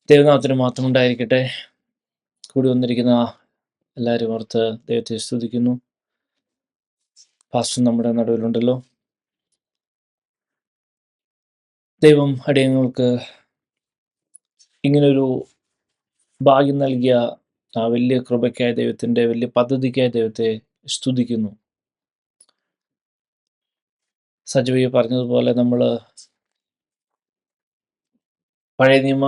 ദൈവനാമത്തിന് മാത്രം ഉണ്ടായിരിക്കട്ടെ. കൂടി വന്നിരിക്കുന്ന എല്ലാവരും ഓർത്ത് ദൈവത്തെ സ്തുതിക്കുന്നു. പാസ്റ്റർ നമ്മുടെ നടുവിലുണ്ടല്ലോ. ദൈവം അടിയങ്ങൾക്ക് ഇങ്ങനൊരു ഭാഗ്യം നൽകിയ ആ വലിയ കൃപയ്ക്കായ ദൈവത്തിൻ്റെ വലിയ പദ്ധതിക്കായ ദൈവത്തെ സ്തുതിക്കുന്നു. സജീവ പറഞ്ഞതുപോലെ നമ്മൾ പഴയ നിയമ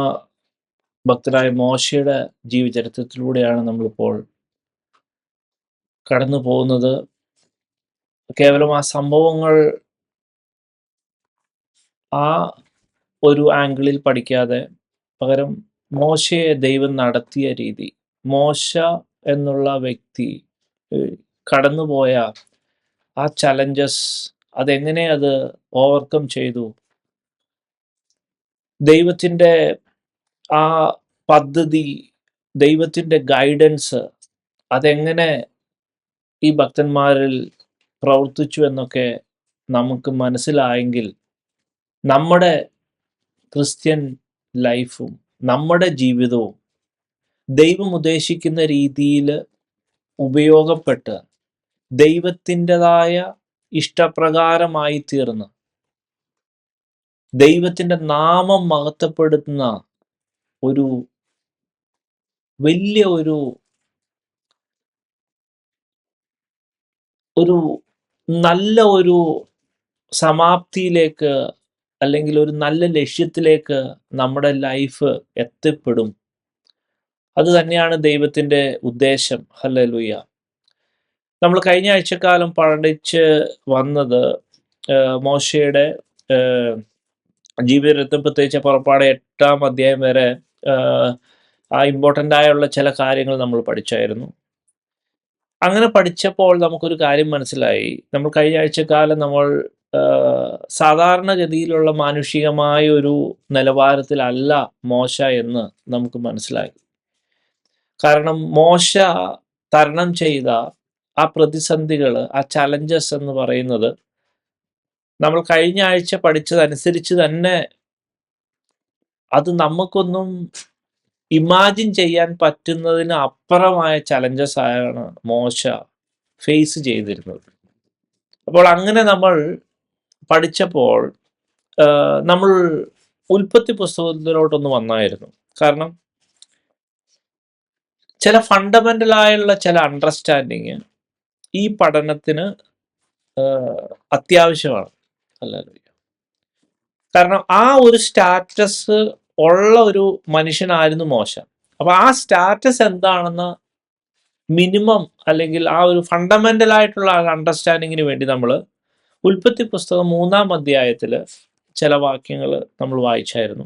ഭക്തനായ മോശയുടെ ജീവചരിത്രത്തിലൂടെയാണ് നമ്മളിപ്പോൾ കടന്നു പോകുന്നത്. കേവലം ആ സംഭവങ്ങൾ ആ ഒരു ആംഗിളിൽ പഠിക്കാതെ പകരം മോശയെ ദൈവം നടത്തിയ രീതി, മോശ എന്നുള്ള വ്യക്തി കടന്നുപോയ ആ ചലഞ്ചസ്, അതെങ്ങനെ അത് ഓവർകം ചെയ്തു, ദൈവത്തിൻ്റെ ആ പദ്ധതി, ദൈവത്തിൻ്റെ ഗൈഡൻസ് അതെങ്ങനെ ഈ ഭക്തന്മാരിൽ പ്രവർത്തിച്ചു എന്നൊക്കെ നമുക്ക് മനസ്സിലായെങ്കിൽ നമ്മുടെ ക്രിസ്ത്യൻ ലൈഫും നമ്മുടെ ജീവിതവും ദൈവം ഉദ്ദേശിക്കുന്ന രീതിയിൽ ഉപയോഗപ്പെട്ട് ദൈവത്തിൻ്റെതായ ഇഷ്ടപ്രകാരമായി തീർന്ന് ദൈവത്തിൻ്റെ നാമം മഹത്വപ്പെടുത്തുന്ന ഒരു വലിയ ഒരു നല്ല ഒരു സമാപ്തിയിലേക്ക് അല്ലെങ്കിൽ ഒരു നല്ല ലക്ഷ്യത്തിലേക്ക് നമ്മുടെ ലൈഫ് എത്തിപ്പെടും. അത് തന്നെയാണ് ദൈവത്തിൻ്റെ ഉദ്ദേശം. ഹല്ലേലൂയ. നമ്മൾ കഴിഞ്ഞ ആഴ്ചക്കാലം പഠിച്ച് വന്നത് മോശയുടെ ജീവിതത്തിൽ, പ്രത്യേകിച്ച് പുറപ്പാട് 8-ാം അധ്യായം വരെ ആ ഇമ്പോർട്ടൻ്റ് ആയുള്ള ചില കാര്യങ്ങൾ നമ്മൾ പഠിച്ചായിരുന്നു. അങ്ങനെ പഠിച്ചപ്പോൾ നമുക്കൊരു കാര്യം മനസ്സിലായി. നമ്മൾ കഴിഞ്ഞ ആഴ്ചക്കാലം നമ്മൾ സാധാരണഗതിയിലുള്ള മാനുഷികമായ ഒരു നിലവാരത്തിലല്ല മോശ എന്ന് നമുക്ക് മനസ്സിലായി. കാരണം മോശ തരണം ചെയ്ത ആ പ്രതിസന്ധികൾ, ആ ചലഞ്ചസ് എന്ന് പറയുന്നത് നമ്മൾ കഴിഞ്ഞ ആഴ്ച പഠിച്ചതനുസരിച്ച് തന്നെ അത് നമുക്കൊന്നും ഇമാജിൻ ചെയ്യാൻ പറ്റുന്നതിന് അപ്പുറമായ ചലഞ്ചസ് ആണ് മോശ ഫേസ് ചെയ്തിരുന്നത്. അപ്പോൾ അങ്ങനെ നമ്മൾ പഠിച്ചപ്പോൾ നമ്മൾ ഉൽപ്പത്തി പുസ്തകത്തിലോട്ടൊന്ന് വന്നായിരുന്നു. കാരണം ചില ഫണ്ടമെൻ്റലായുള്ള ചില അണ്ടർസ്റ്റാൻഡിങ് ഈ പഠനത്തിന് അത്യാവശ്യമാണ്. ഹല്ലേലൂയ. കാരണം ആ ഒരു സ്റ്റാറ്റസ് ഉള്ള ഒരു മനുഷ്യനായിരുന്നു മോശ. അപ്പൊ ആ സ്റ്റാറ്റസ് എന്താണെന്ന് മിനിമം അല്ലെങ്കിൽ ആ ഒരു ഫണ്ടമെൻ്റൽ ആയിട്ടുള്ള അണ്ടർസ്റ്റാൻഡിങ്ങിന് വേണ്ടി നമ്മൾ ഉൽപ്പത്തി പുസ്തകം 3-ാം അധ്യായത്തിൽ ചില വാക്യങ്ങൾ നമ്മൾ വായിച്ചായിരുന്നു.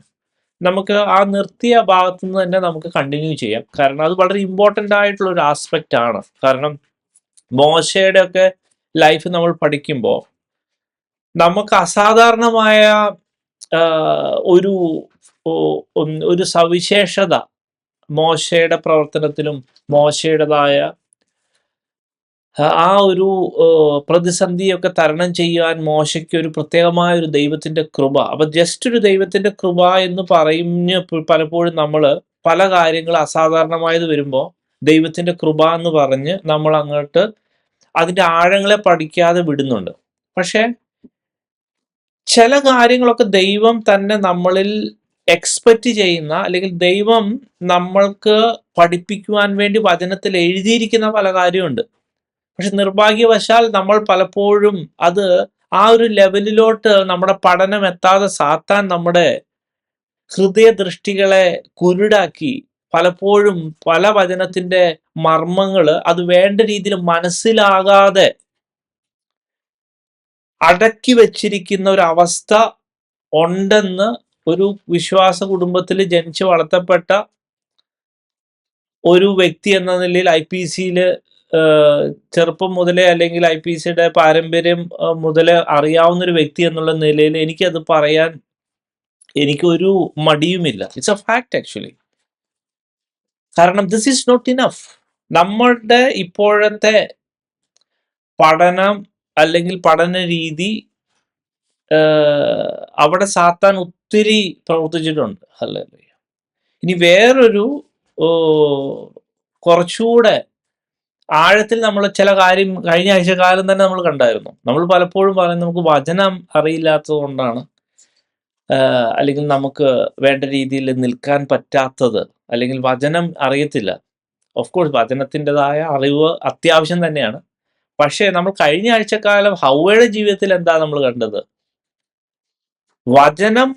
നമുക്ക് ആ നിർത്തിയ ഭാഗത്തു നിന്ന് തന്നെ നമുക്ക് കണ്ടിന്യൂ ചെയ്യാം. കാരണം അത് വളരെ ഇമ്പോർട്ടൻ്റ് ആയിട്ടുള്ള ഒരു ആസ്പെക്റ്റ് ആണ്. കാരണം മോശയുടെ ഒക്കെ ലൈഫ് നമ്മൾ പഠിക്കുമ്പോൾ നമുക്ക് അസാധാരണമായ ഒരു സവിശേഷത മോശയുടെ പ്രവർത്തനത്തിലും മോശയുടേതായ ആ ഒരു പ്രതിസന്ധിയൊക്കെ തരണം ചെയ്യാൻ മോശയ്ക്ക് ഒരു പ്രത്യേകമായ ഒരു ദൈവത്തിൻ്റെ കൃപ. അപ്പം ജസ്റ്റ് ഒരു ദൈവത്തിൻ്റെ കൃപ എന്ന് പറഞ്ഞ് പലപ്പോഴും നമ്മൾ പല കാര്യങ്ങൾ അസാധാരണമായത് വരുമ്പോൾ ദൈവത്തിൻ്റെ കൃപ എന്ന് പറഞ്ഞ് നമ്മൾ അങ്ങോട്ട് അതിൻ്റെ ആഴങ്ങളെ പഠിക്കാതെ വിടുന്നുണ്ട്. പക്ഷേ ചില കാര്യങ്ങളൊക്കെ ദൈവം തന്നെ നമ്മളിൽ എക്സ്പെക്റ്റ് ചെയ്യുന്ന, അല്ലെങ്കിൽ ദൈവം നമ്മൾക്ക് പഠിപ്പിക്കുവാൻ വേണ്ടി വചനത്തിൽ എഴുതിയിരിക്കുന്ന പല കാര്യമുണ്ട്. പക്ഷെ നിർഭാഗ്യവശാൽ നമ്മൾ പലപ്പോഴും അത് ആ ഒരു ലെവലിലോട്ട് നമ്മുടെ പഠനം എത്താതെ സാത്താൻ നമ്മുടെ ഹൃദയദൃഷ്ടികളെ കുരുടാക്കി പലപ്പോഴും പല വചനത്തിന്റെ മർമ്മങ്ങൾ അത് വേണ്ട രീതിയിൽ മനസ്സിലാകാതെ അടക്കി വച്ചിരിക്കുന്ന ഒരു അവസ്ഥ ഉണ്ടെന്ന് ഒരു വിശ്വാസ കുടുംബത്തിൽ ജനിച്ച് വളർത്തപ്പെട്ട ഒരു വ്യക്തി എന്ന നിലയിൽ IPC ചെറുപ്പം മുതലേ അല്ലെങ്കിൽ IPCയുടെ പാരമ്പര്യം മുതലേ അറിയാവുന്ന ഒരു വ്യക്തി എന്നുള്ള നിലയിൽ എനിക്കത് പറയാൻ എനിക്കൊരു മടിയുമില്ല. It's a fact actually. കാരണം ദിസ് ഈസ് നോട്ട് ഇനഫ്. നമ്മളുടെ ഇപ്പോഴത്തെ പഠനം അല്ലെങ്കിൽ പഠന രീതി അവിടെ സാത്താൻ ഒത്തിരി പ്രവർത്തിച്ചിട്ടുണ്ട്. ഹല്ലേലൂയ. ഇനി വേറൊരു കുറച്ചുകൂടെ ആഴത്തിൽ നമ്മൾ ചില കാര്യം കഴിഞ്ഞ ആഴ്ച കാലം തന്നെ നമ്മൾ കണ്ടായിരുന്നു. നമ്മൾ പലപ്പോഴും പറയുന്നത് നമുക്ക് വചനം അറിയില്ലാത്തത് കൊണ്ടാണ്, അല്ലെങ്കിൽ നമുക്ക് വേണ്ട രീതിയിൽ നിൽക്കാൻ പറ്റാത്തത്, അല്ലെങ്കിൽ വചനം അറിയത്തില്ല. ഓഫ് കോഴ്സ് വചനത്തിൻ്റെതായ അറിവ് അത്യാവശ്യം തന്നെയാണ്. പക്ഷേ നമ്മൾ കഴിഞ്ഞ ആഴ്ചക്കാലം ഹൗവയുടെ ജീവിതത്തിൽ എന്താ നമ്മൾ കണ്ടത്? വചനം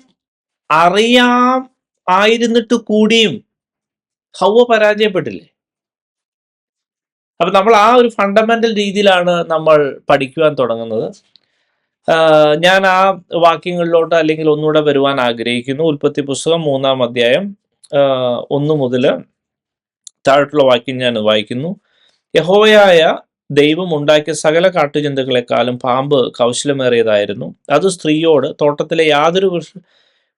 അറിയാം ആയിരുന്നിട്ട് കൂടിയും ഹൗവ പരാജയപ്പെട്ടില്ലേ? അപ്പൊ നമ്മൾ ആ ഒരു ഫണ്ടമെന്റൽ രീതിയിലാണ് നമ്മൾ പഠിക്കുവാൻ തുടങ്ങുന്നത്. ഞാൻ ആ വാക്യങ്ങളിലോട്ട് അല്ലെങ്കിൽ ഒന്നുകൂടെ വരുവാൻ ആഗ്രഹിക്കുന്നു. ഉൽപ്പത്തി പുസ്തകം 3-ാം അധ്യായം 1 മുതൽ താഴോട്ടുള്ള വാക്യം ഞാൻ വായിക്കുന്നു. യഹോവയായ ദൈവം ഉണ്ടാക്കിയ സകല കാട്ടുജന്തുക്കളെക്കാളും പാമ്പ് കൗശലമേറിയതായിരുന്നു. അത് സ്ത്രീയോട്, തോട്ടത്തിലെ യാതൊരു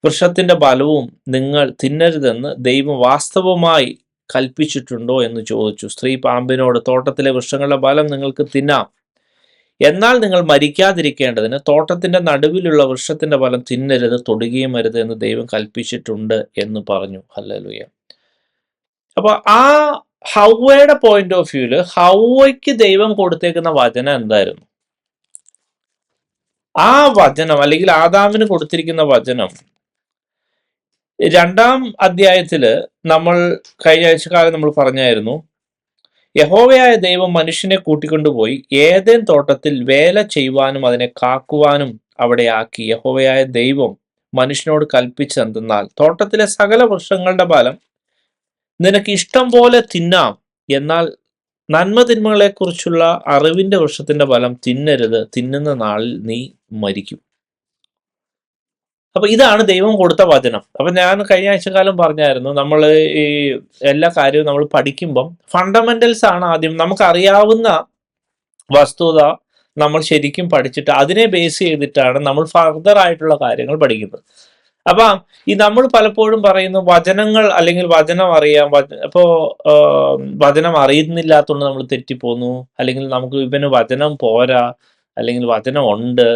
വൃക്ഷത്തിന്റെ ഫലവും നിങ്ങൾ തിന്നരുതെന്ന് ദൈവം വാസ്തവമായി കൽപ്പിച്ചിട്ടുണ്ടോ എന്ന് ചോദിച്ചു. സ്ത്രീ പാമ്പിനോട്, തോട്ടത്തിലെ വൃക്ഷങ്ങളുടെ ഫലം നിങ്ങൾക്ക് തിന്നാം, എന്നാൽ നിങ്ങൾ മരിക്കാതിരിക്കേണ്ടതിന് തോട്ടത്തിന്റെ നടുവിലുള്ള വൃക്ഷത്തിന്റെ ഫലം തിന്നരുത്, തൊടുകയും അരുത് എന്ന് ദൈവം കൽപ്പിച്ചിട്ടുണ്ട് എന്ന് പറഞ്ഞു. ഹല്ലേലൂയ. അപ്പൊ ആ ഹൗവയുടെ പോയിന്റ് ഓഫ് വ്യൂല് ഹൗവയ്ക്ക് ദൈവം കൊടുത്തേക്കുന്ന വചനം എന്തായിരുന്നു? ആ വചനം, അല്ലെങ്കിൽ ആദാമിന് കൊടുത്തിരിക്കുന്ന വചനം 2-ാം അധ്യായത്തില് നമ്മൾ കഴിഞ്ഞ ആഴ്ചക്കാലം നമ്മൾ പറഞ്ഞായിരുന്നു, യഹോവയായ ദൈവം മനുഷ്യനെ കൂട്ടിക്കൊണ്ടുപോയി ഏദെൻ തോട്ടത്തിൽ വേല ചെയ്യുവാനും അതിനെ കാക്കുവാനും അവിടെ ആക്കി. യഹോവയായ ദൈവം മനുഷ്യനോട് കൽപ്പിച്ചെന്തെന്നാൽ, തോട്ടത്തിലെ സകല വൃക്ഷങ്ങളുടെ ഫലം നിനക്ക് ഇഷ്ടം പോലെ തിന്നാം, എന്നാൽ നന്മ തിന്മകളെ കുറിച്ചുള്ള അറിവിന്റെ വൃക്ഷത്തിന്റെ ഫലം തിന്നരുത്, തിന്നുന്ന നാളിൽ നീ മരിക്കും. അപ്പൊ ഇതാണ് ദൈവം കൊടുത്ത വചനം. അപ്പൊ ഞാൻ കഴിഞ്ഞ ആഴ്ചക്കാലം പറഞ്ഞായിരുന്നു, നമ്മൾ ഈ എല്ലാ കാര്യവും നമ്മൾ പഠിക്കുമ്പം ഫണ്ടമെന്റൽസ് ആണ് ആദ്യം നമുക്കറിയാവുന്ന വസ്തുത നമ്മൾ ശരിക്കും പഠിച്ചിട്ട് അതിനെ ബേസ് ചെയ്തിട്ടാണ് നമ്മൾ ഫർദർ ആയിട്ടുള്ള കാര്യങ്ങൾ പഠിക്കുന്നത്. അപ്പൊ ഈ നമ്മൾ പലപ്പോഴും പറയുന്നു വചനങ്ങൾ, അല്ലെങ്കിൽ വചനം അറിയാം, അപ്പോ വചനം അറിയുന്നില്ലാത്തതുകൊണ്ട് നമ്മൾ തെറ്റിപ്പോന്നു, അല്ലെങ്കിൽ നമുക്ക് ഇവന് വചനം പോരാ, അല്ലെങ്കിൽ വചനം ഉണ്ട്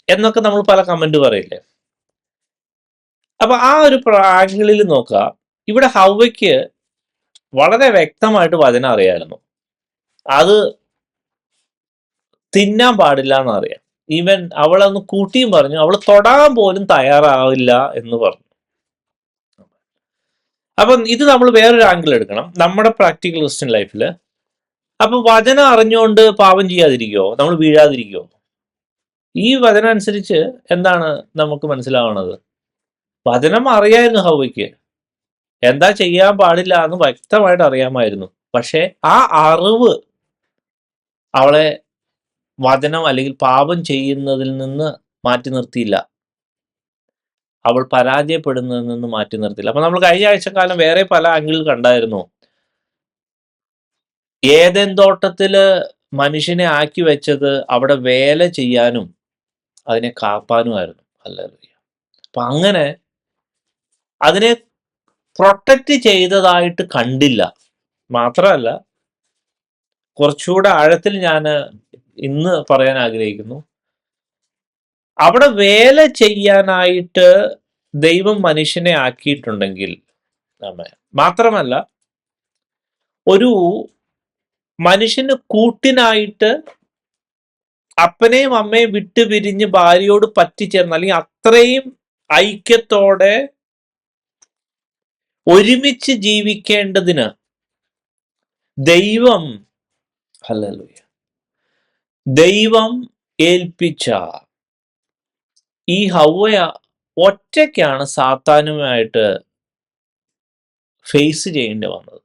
എന്നൊക്കെ നമ്മൾ പല കമന്റ് പറയില്ലേ. അപ്പൊ ആ ഒരു ആംഗിളിൽ നോക്കുക, ഇവിടെ ഹൗവയ്ക്ക് വളരെ വ്യക്തമായിട്ട് വചനം അറിയായിരുന്നു. അത് തിന്നാൻ പാടില്ല എന്നറിയാം. ഈവൻ അവളൊന്ന് കൂട്ടിയും പറഞ്ഞു, അവൾ തൊടാൻ പോലും തയ്യാറാവില്ല എന്ന് പറഞ്ഞു. അപ്പം ഇത് നമ്മൾ വേറൊരു ആംഗിൾ എടുക്കണം നമ്മുടെ പ്രാക്ടിക്കൽ ക്രിസ്ത്യൻ ലൈഫിൽ. അപ്പൊ വചനം അറിഞ്ഞുകൊണ്ട് പാപം ചെയ്യാതിരിക്കുമോ, നമ്മൾ വീഴാതിരിക്കുമോ? ഈ വചനം അനുസരിച്ച് എന്താണ് നമുക്ക് മനസ്സിലാവണത്? വചനം അറിയായിരുന്നു ഹൗവയ്ക്ക്, എന്താ ചെയ്യാൻ പാടില്ല എന്ന് വ്യക്തമായിട്ട് അറിയാമായിരുന്നു. പക്ഷെ ആ അറിവ് അവളെ വചനം അല്ലെങ്കിൽ പാപം ചെയ്യുന്നതിൽ നിന്ന് മാറ്റി നിർത്തിയില്ല, അവൾ പരാജയപ്പെടുന്നതിൽ നിന്ന് മാറ്റി നിർത്തിയില്ല. അപ്പൊ നമ്മൾ കഴിഞ്ഞ ആഴ്ചക്കാലം വേറെ പല ആംഗിളിൽ കണ്ടായിരുന്നു. ഏദെൻ തോട്ടത്തില് മനുഷ്യനെ ആക്കി വെച്ചത് അവിടെ വേല ചെയ്യാനും അതിനെ കാപ്പാനുമായിരുന്നു. ഹല്ലേലൂയ. അപ്പൊ അങ്ങനെ അതിനെ പ്രൊട്ടക്റ്റ് ചെയ്തതായിട്ട് കണ്ടില്ല. മാത്രമല്ല, കുറച്ചുകൂടെ ആഴത്തിൽ ഞാൻ ഇന്ന് പറയാൻ ആഗ്രഹിക്കുന്നു, അവിടെ വേല ചെയ്യാനായിട്ട് ദൈവം മനുഷ്യനെ ആക്കിയിട്ടുണ്ടെങ്കിൽ, മാത്രമല്ല ഒരു മനുഷ്യന് കൂട്ടിനായിട്ട് അപ്പനെയും അമ്മയും വിട്ടുപിരിഞ്ഞ് ഭാര്യയോട് പറ്റിച്ചേർന്ന്, അല്ലെങ്കിൽ അത്രയും ഐക്യത്തോടെ ഒരുമിച്ച് ജീവിക്കേണ്ടതിന് ദൈവം ഏൽപ്പിച്ച ഈ ഹൗവ ഒറ്റയ്ക്കാണ് സാത്താനുമായിട്ട് ഫേസ് ചെയ്യേണ്ടി വന്നത്.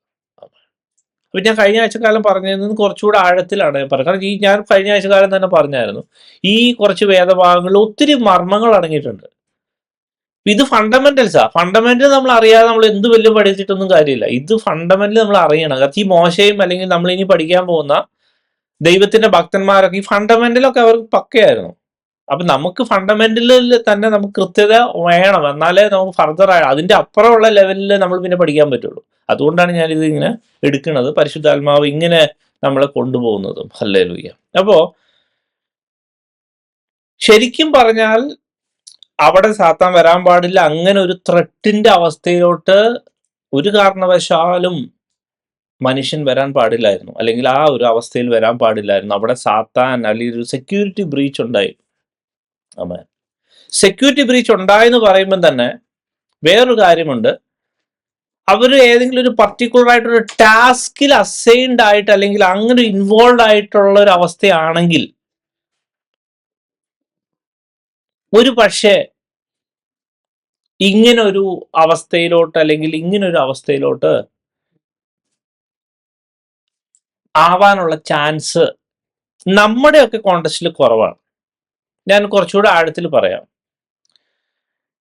അപ്പൊ ഞാൻ കഴിഞ്ഞ ആഴ്ചക്കാലം പറഞ്ഞതിൽ കുറച്ചുകൂടെ ആഴത്തിലാണ് ഞാൻ പറഞ്ഞത്. കാരണം ഞാൻ കഴിഞ്ഞ ആഴ്ചക്കാലം തന്നെ പറഞ്ഞായിരുന്നു, ഈ കുറച്ച് വേദഭാഗങ്ങളിൽ ഒത്തിരി മർമ്മങ്ങൾ അടങ്ങിയിട്ടുണ്ട്. ഇത് ഫണ്ടമെന്റൽസാ. ഫണ്ടമെന്റൽ നമ്മൾ അറിയാതെ നമ്മൾ എന്ത് വലിയ പഠിച്ചിട്ടൊന്നും കാര്യമില്ല. ഇത് ഫണ്ടമെന്റൽ നമ്മൾ അറിയണം. കാരണം ഈ മോശയും അല്ലെങ്കിൽ നമ്മൾ ഇനി പഠിക്കാൻ പോകുന്ന ദൈവത്തിന്റെ ഭക്തന്മാരൊക്കെ ഈ ഫണ്ടമെന്റലൊക്കെ അവർക്ക് പക്കയായിരുന്നു. അപ്പൊ നമുക്ക് ഫണ്ടമെന്റലിൽ തന്നെ നമുക്ക് കൃത്യത വേണം, എന്നാലേ നമുക്ക് ഫർദർ ആയ അതിന്റെ അപ്പുറമുള്ള ലെവലിൽ നമ്മൾ പിന്നെ പഠിക്കാൻ പറ്റുള്ളൂ. അതുകൊണ്ടാണ് ഞാനിത് ഇങ്ങനെ എടുക്കുന്നത്, പരിശുദ്ധാത്മാവ് ഇങ്ങനെ നമ്മളെ കൊണ്ടുപോകുന്നതും. ഹല്ലേലൂയ. അപ്പോ ശരിക്കും പറഞ്ഞാൽ അവിടെ സാത്താൻ വരാൻ പാടില്ല. അങ്ങനെ ഒരു ത്രെട്ടിന്റെ അവസ്ഥയിലോട്ട് ഒരു കാരണവശാലും മനുഷ്യൻ വരാൻ പാടില്ലായിരുന്നു, അല്ലെങ്കിൽ ആ ഒരു അവസ്ഥയിൽ വരാൻ പാടില്ലായിരുന്നു. അവിടെ സാത്താൻ അല്ലെങ്കിൽ ഒരു സെക്യൂരിറ്റി ബ്രീച്ച് ഉണ്ടായി. ആമേൻ. സെക്യൂരിറ്റി ബ്രീച്ച് ഉണ്ടായെന്ന് പറയുമ്പോൾ തന്നെ വേറൊരു കാര്യമുണ്ട്. അവർ ഏതെങ്കിലും ഒരു പർട്ടിക്കുലർ ആയിട്ടൊരു ടാസ്കിൽ അസൈൻഡ് ആയിട്ട് അല്ലെങ്കിൽ അങ്ങനെ ഇൻവോൾവ് ആയിട്ടുള്ള ഒരു അവസ്ഥയാണെങ്കിൽ ഒരു പക്ഷേ ഇങ്ങനൊരു അവസ്ഥയിലോട്ട് അല്ലെങ്കിൽ ഇങ്ങനൊരു അവസ്ഥയിലോട്ട് ആവാനുള്ള ചാൻസ് നമ്മുടെയൊക്കെ കോണ്ടസ്റ്റിൽ കുറവാണ്. ഞാൻ കുറച്ചുകൂടെ ആഴത്തിൽ പറയാം.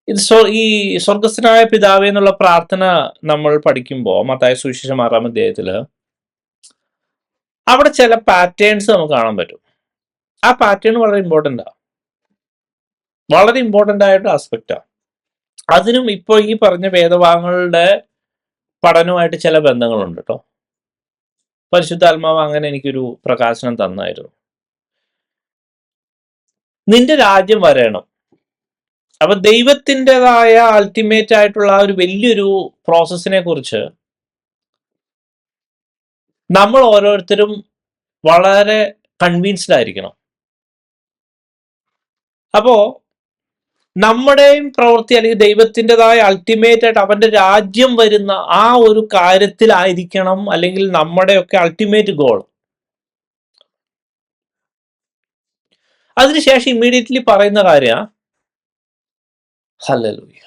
ഇത് ഈ സ്വർഗസ്ഥനായ പിതാവേ എന്നുള്ള പ്രാർത്ഥന നമ്മൾ പഠിക്കുമ്പോൾ മത്തായി സുവിശേഷം 6-ാം അധ്യായത്തില് അവിടെ ചില പാറ്റേൺസ് നമുക്ക് കാണാൻ പറ്റും. ആ പാറ്റേൺ വളരെ ഇമ്പോർട്ടൻ്റാണ്, വളരെ ഇമ്പോർട്ടൻ്റ് ആയിട്ട് ആസ്പെക്റ്റാണ്. അതിനും ഇപ്പോൾ ഈ പറഞ്ഞ വേദഭാഗങ്ങളുടെ പഠനവുമായിട്ട് ചില ബന്ധങ്ങളുണ്ട് കേട്ടോ. പരിശുദ്ധാത്മാവ് അങ്ങനെ എനിക്കൊരു പ്രകാശനം തന്നായിരുന്നു. നിന്റെ രാജ്യം വരണം. അപ്പൊ ദൈവത്തിൻ്റെതായ അൾട്ടിമേറ്റ് ആയിട്ടുള്ള ഒരു വലിയൊരു പ്രോസസ്സിനെ കുറിച്ച് നമ്മൾ ഓരോരുത്തരും വളരെ കൺവിൻസ്ഡ് ആയിരിക്കണം. അപ്പോ നമ്മുടെയും പ്രവൃത്തി അല്ലെങ്കിൽ ദൈവത്തിൻ്റെതായ അൾട്ടിമേറ്റ് ആയിട്ട് അവന്റെ രാജ്യം വരുന്ന ആ ഒരു കാര്യത്തിലായിരിക്കണം, അല്ലെങ്കിൽ നമ്മുടെയൊക്കെ അൾട്ടിമേറ്റ് ഗോൾ. അതിനുശേഷം ഇമ്മീഡിയറ്റ്ലി പറയുന്ന കാര്യമാണ് ഹല്ലേലൂയ,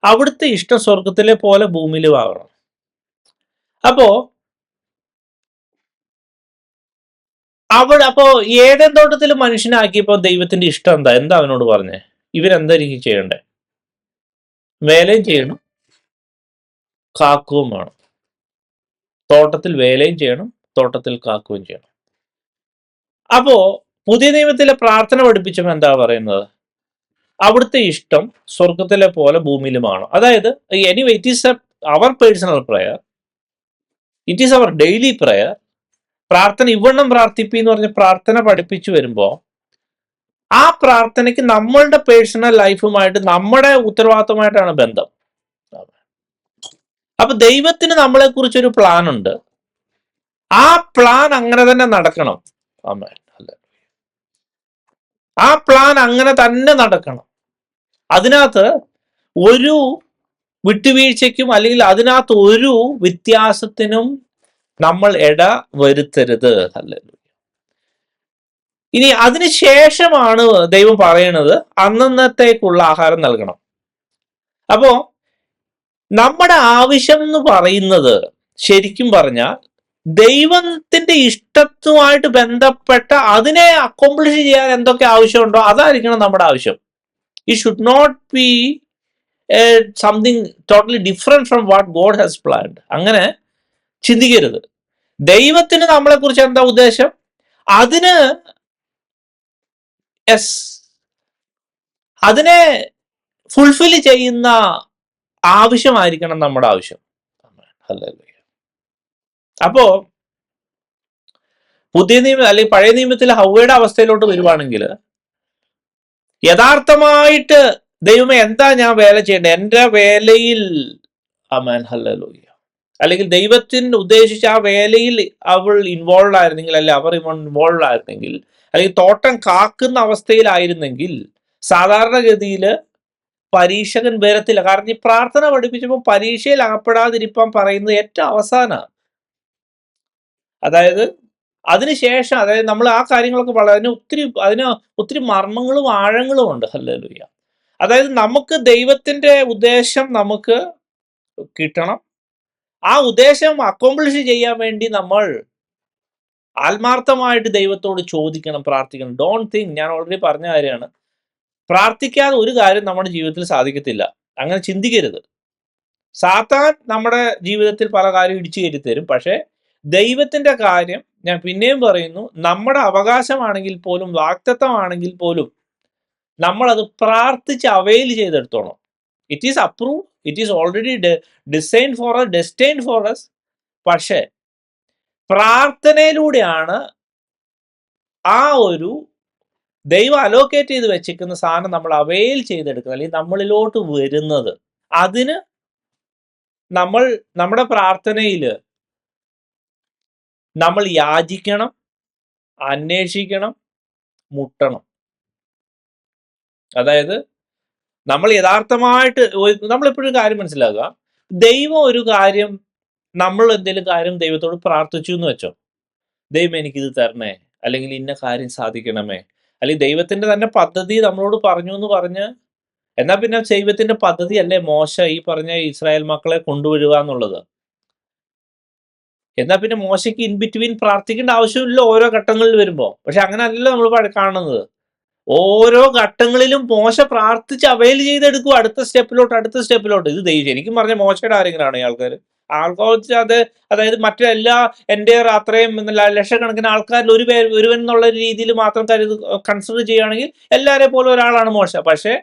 അവിടുത്തെ ഇഷ്ടം സ്വർഗത്തിലെ പോലെ ഭൂമിയിലും ആകണം. അപ്പോ അപ്പോ ഏതേൻ തോട്ടത്തിൽ മനുഷ്യനാക്കിയപ്പോ ദൈവത്തിന്റെ ഇഷ്ടം എന്താ അവനോട് പറഞ്ഞേ? ഇവരെന്തായിരിക്കും ചെയ്യണ്ടേ? വേലയും ചെയ്യണം, കാക്കുകയും വേണം. തോട്ടത്തിൽ വേലയും ചെയ്യണം, തോട്ടത്തിൽ കാക്കുകയും ചെയ്യണം. അപ്പോ പുതിയ നിയമത്തിലെ പ്രാർത്ഥന പഠിപ്പിച്ചപ്പോൾ എന്താ പറയുന്നത്? അവിടുത്തെ ഇഷ്ടം സ്വർഗത്തിലെ പോലെ ഭൂമിയിലുമാണ്. അതായത് anyway it is our personal prayer, it is our daily prayer. പ്രാർത്ഥന ഇവണ്ണം പ്രാർത്ഥിപ്പി എന്ന് പറഞ്ഞ പ്രാർത്ഥന പഠിപ്പിച്ചു വരുമ്പോ ആ പ്രാർത്ഥനയ്ക്ക് നമ്മളുടെ പേഴ്സണൽ ലൈഫുമായിട്ട് നമ്മുടെ ഉത്തരവാദിത്തമായിട്ടാണ് ബന്ധം. അപ്പൊ ദൈവത്തിന് നമ്മളെ കുറിച്ചൊരു പ്ലാൻ ഉണ്ട്. ആ പ്ലാൻ അങ്ങനെ തന്നെ നടക്കണം. ആമേൻ. ആ പ്ലാൻ അങ്ങനെ തന്നെ നടക്കണം. അതിനകത്ത് ഒരു വിട്ടുവീഴ്ചയ്ക്കും അല്ലെങ്കിൽ അതിനകത്ത് ഒരു വ്യത്യാസത്തിനും നമ്മൾ ഇട വരുത്തരുത്. ഹല്ലേലൂയ. ഇനി അതിനുശേഷമാണ് ദൈവം പറയണത് അന്നന്നത്തേക്കുള്ള ആഹാരം നൽകണം. അപ്പോ നമ്മുടെ ആവശ്യം എന്ന് പറയുന്നത് ശരിക്കും പറഞ്ഞാൽ ദൈവത്തിന്റെ ഇഷ്ടത്തുമായിട്ട് ബന്ധപ്പെട്ട അതിനെ അക്കോംപ്ലിഷ് ചെയ്യാൻ എന്തൊക്കെ ആവശ്യമുണ്ടോ അതായിരിക്കണം നമ്മുടെ ആവശ്യം. It should not be something totally different from what God has planned. അങ്ങനെ ചിന്തിക്കരുത്. ദൈവത്തിന് നമ്മളെ കുറിച്ച് എന്താ ഉദ്ദേശം, അതിന് അതിനെ ഫുൾഫിൽ ചെയ്യുന്ന ആവശ്യമായിരിക്കണം നമ്മുടെ ആവശ്യം. അപ്പോ പുതിയ നിയമം അല്ലെങ്കിൽ പഴയ നിയമത്തിലെ ഹവ്വയുടെ അവസ്ഥയിലോട്ട് വരുവാണെങ്കിൽ യഥാർത്ഥമായിട്ട് ദൈവമേ എന്താ ഞാൻ വേല ചെയ്യേണ്ടത്, എൻ്റെ വേലയിൽ ആമേൻ ഹല്ലേലൂയ, അല്ലെങ്കിൽ ദൈവത്തിന് ഉദ്ദേശിച്ച ആ വേലയിൽ അവൾ ഇൻവോൾവ് ആയിരുന്നെങ്കിൽ, അല്ലെങ്കിൽ അവർ ഇൻവോൾവ് ആയിരുന്നെങ്കിൽ, അല്ലെങ്കിൽ തോട്ടം കാക്കുന്ന അവസ്ഥയിലായിരുന്നെങ്കിൽ സാധാരണഗതിയിൽ പരീക്ഷകൻ വരത്തില്ല. കാരണം ഈ പ്രാർത്ഥന പഠിപ്പിച്ചപ്പോൾ പരീക്ഷയിൽ അകപ്പെടാതിരിക്കാൻ പറയുന്നത് ഏറ്റവും അവസാനമാണ്. അതായത് അതിനുശേഷം, അതായത് നമ്മൾ ആ കാര്യങ്ങളൊക്കെ വളരെ അതിന് ഒത്തിരി മർമ്മങ്ങളും ആഴങ്ങളും ഉണ്ട്. ഹല്ലേലൂയ. അതായത് നമുക്ക് ദൈവത്തിന്റെ ഉദ്ദേശം നമുക്ക് കിട്ടണം. ആ ഉദ്ദേശം അക്കോംപ്ലിഷ് ചെയ്യാൻ വേണ്ടി നമ്മൾ ആത്മാർത്ഥമായിട്ട് ദൈവത്തോട് ചോദിക്കണം, പ്രാർത്ഥിക്കണം. ഡോണ്ട് തിങ്ക്, ഞാൻ ഓൾറെഡി പറഞ്ഞ കാര്യമാണ്, പ്രാർത്ഥിക്കാതെ ഒരു കാര്യം നമ്മുടെ ജീവിതത്തിൽ സാധിക്കത്തില്ല. അങ്ങനെ ചിന്തിക്കരുത്. സാത്താൻ നമ്മുടെ ജീവിതത്തിൽ പല കാര്യം ഇടിച്ചു കയറ്റി തരും. പക്ഷേ ദൈവത്തിന്റെ കാര്യം ഞാൻ പിന്നെയും പറയുന്നു, നമ്മുടെ അവകാശമാണെങ്കിൽ പോലും വാഗ്ദത്തമാണെങ്കിൽ പോലും നമ്മളത് പ്രാർത്ഥിച്ച് അവെയിൽ ചെയ്തെടുത്തോണം. It is approve, it is already design for us, destined for us. പക്ഷേ പ്രാർത്ഥനയിലൂടെയാണ് ആ ഒരു ദൈവം അലോക്കേറ്റ് ചെയ്ത് വെച്ചിരിക്കുന്ന സാധനം നമ്മൾ അവെയിൽ ചെയ്തെടുക്കുന്നത്, അല്ലെങ്കിൽ നമ്മളിലോട്ട് വരുന്നത്, അതിന് നമ്മൾ നമ്മുടെ പ്രാർത്ഥനയിൽ നമ്മൾ യാചിക്കണം, അന്വേഷിക്കണം, മുട്ടണം. അതായത് നമ്മൾ യഥാർത്ഥമായിട്ട് നമ്മളെപ്പോഴും കാര്യം മനസ്സിലാക്കുക, ദൈവം ഒരു കാര്യം, നമ്മൾ എന്തെങ്കിലും കാര്യം ദൈവത്തോട് പ്രാർത്ഥിച്ചു എന്ന് വെച്ചോ, ദൈവം എനിക്കിത് തരണേ, അല്ലെങ്കിൽ ഇന്ന കാര്യം സാധിക്കണമേ, അല്ലെങ്കിൽ ദൈവത്തിന്റെ തന്നെ പദ്ധതി നമ്മളോട് പറഞ്ഞു എന്ന് പറഞ്ഞ്, എന്നാൽ പിന്നെ ദൈവത്തിന്റെ പദ്ധതി അല്ലേ മോശ ഈ പറഞ്ഞ ഇസ്രായേൽ മക്കളെ കൊണ്ടുവരിക എന്നുള്ളത്. എന്നാൽ പിന്നെ മോശയ്ക്ക് ഇൻ ബിറ്റ്വീൻ പ്രാർത്ഥിക്കേണ്ട ആവശ്യമില്ല ഓരോ ഘട്ടങ്ങളിൽ വരുമ്പോൾ. പക്ഷെ അങ്ങനെ അല്ലല്ലോ നമ്മൾ കാണുന്നത്. ഓരോ ഘട്ടങ്ങളിലും മോശ പ്രാർത്ഥിച്ച് അവൈൽ ചെയ്തെടുക്കും അടുത്ത സ്റ്റെപ്പിലോട്ട്. ഇത് ശരിക്കും പറഞ്ഞ മോശയുടെ ആരെങ്കിലാണ് ഈ ആൾക്കാർ അത്, അതായത് മറ്റെല്ലാ എൻ്റെ അത്രയും ലക്ഷക്കണക്കിന് ആൾക്കാരിൽ ഒരുവൻ എന്നുള്ള രീതിയിൽ മാത്രം കൺസിഡർ ചെയ്യുകയാണെങ്കിൽ എല്ലാവരെ പോലെ ഒരാളാണ് മോശ. പക്ഷെ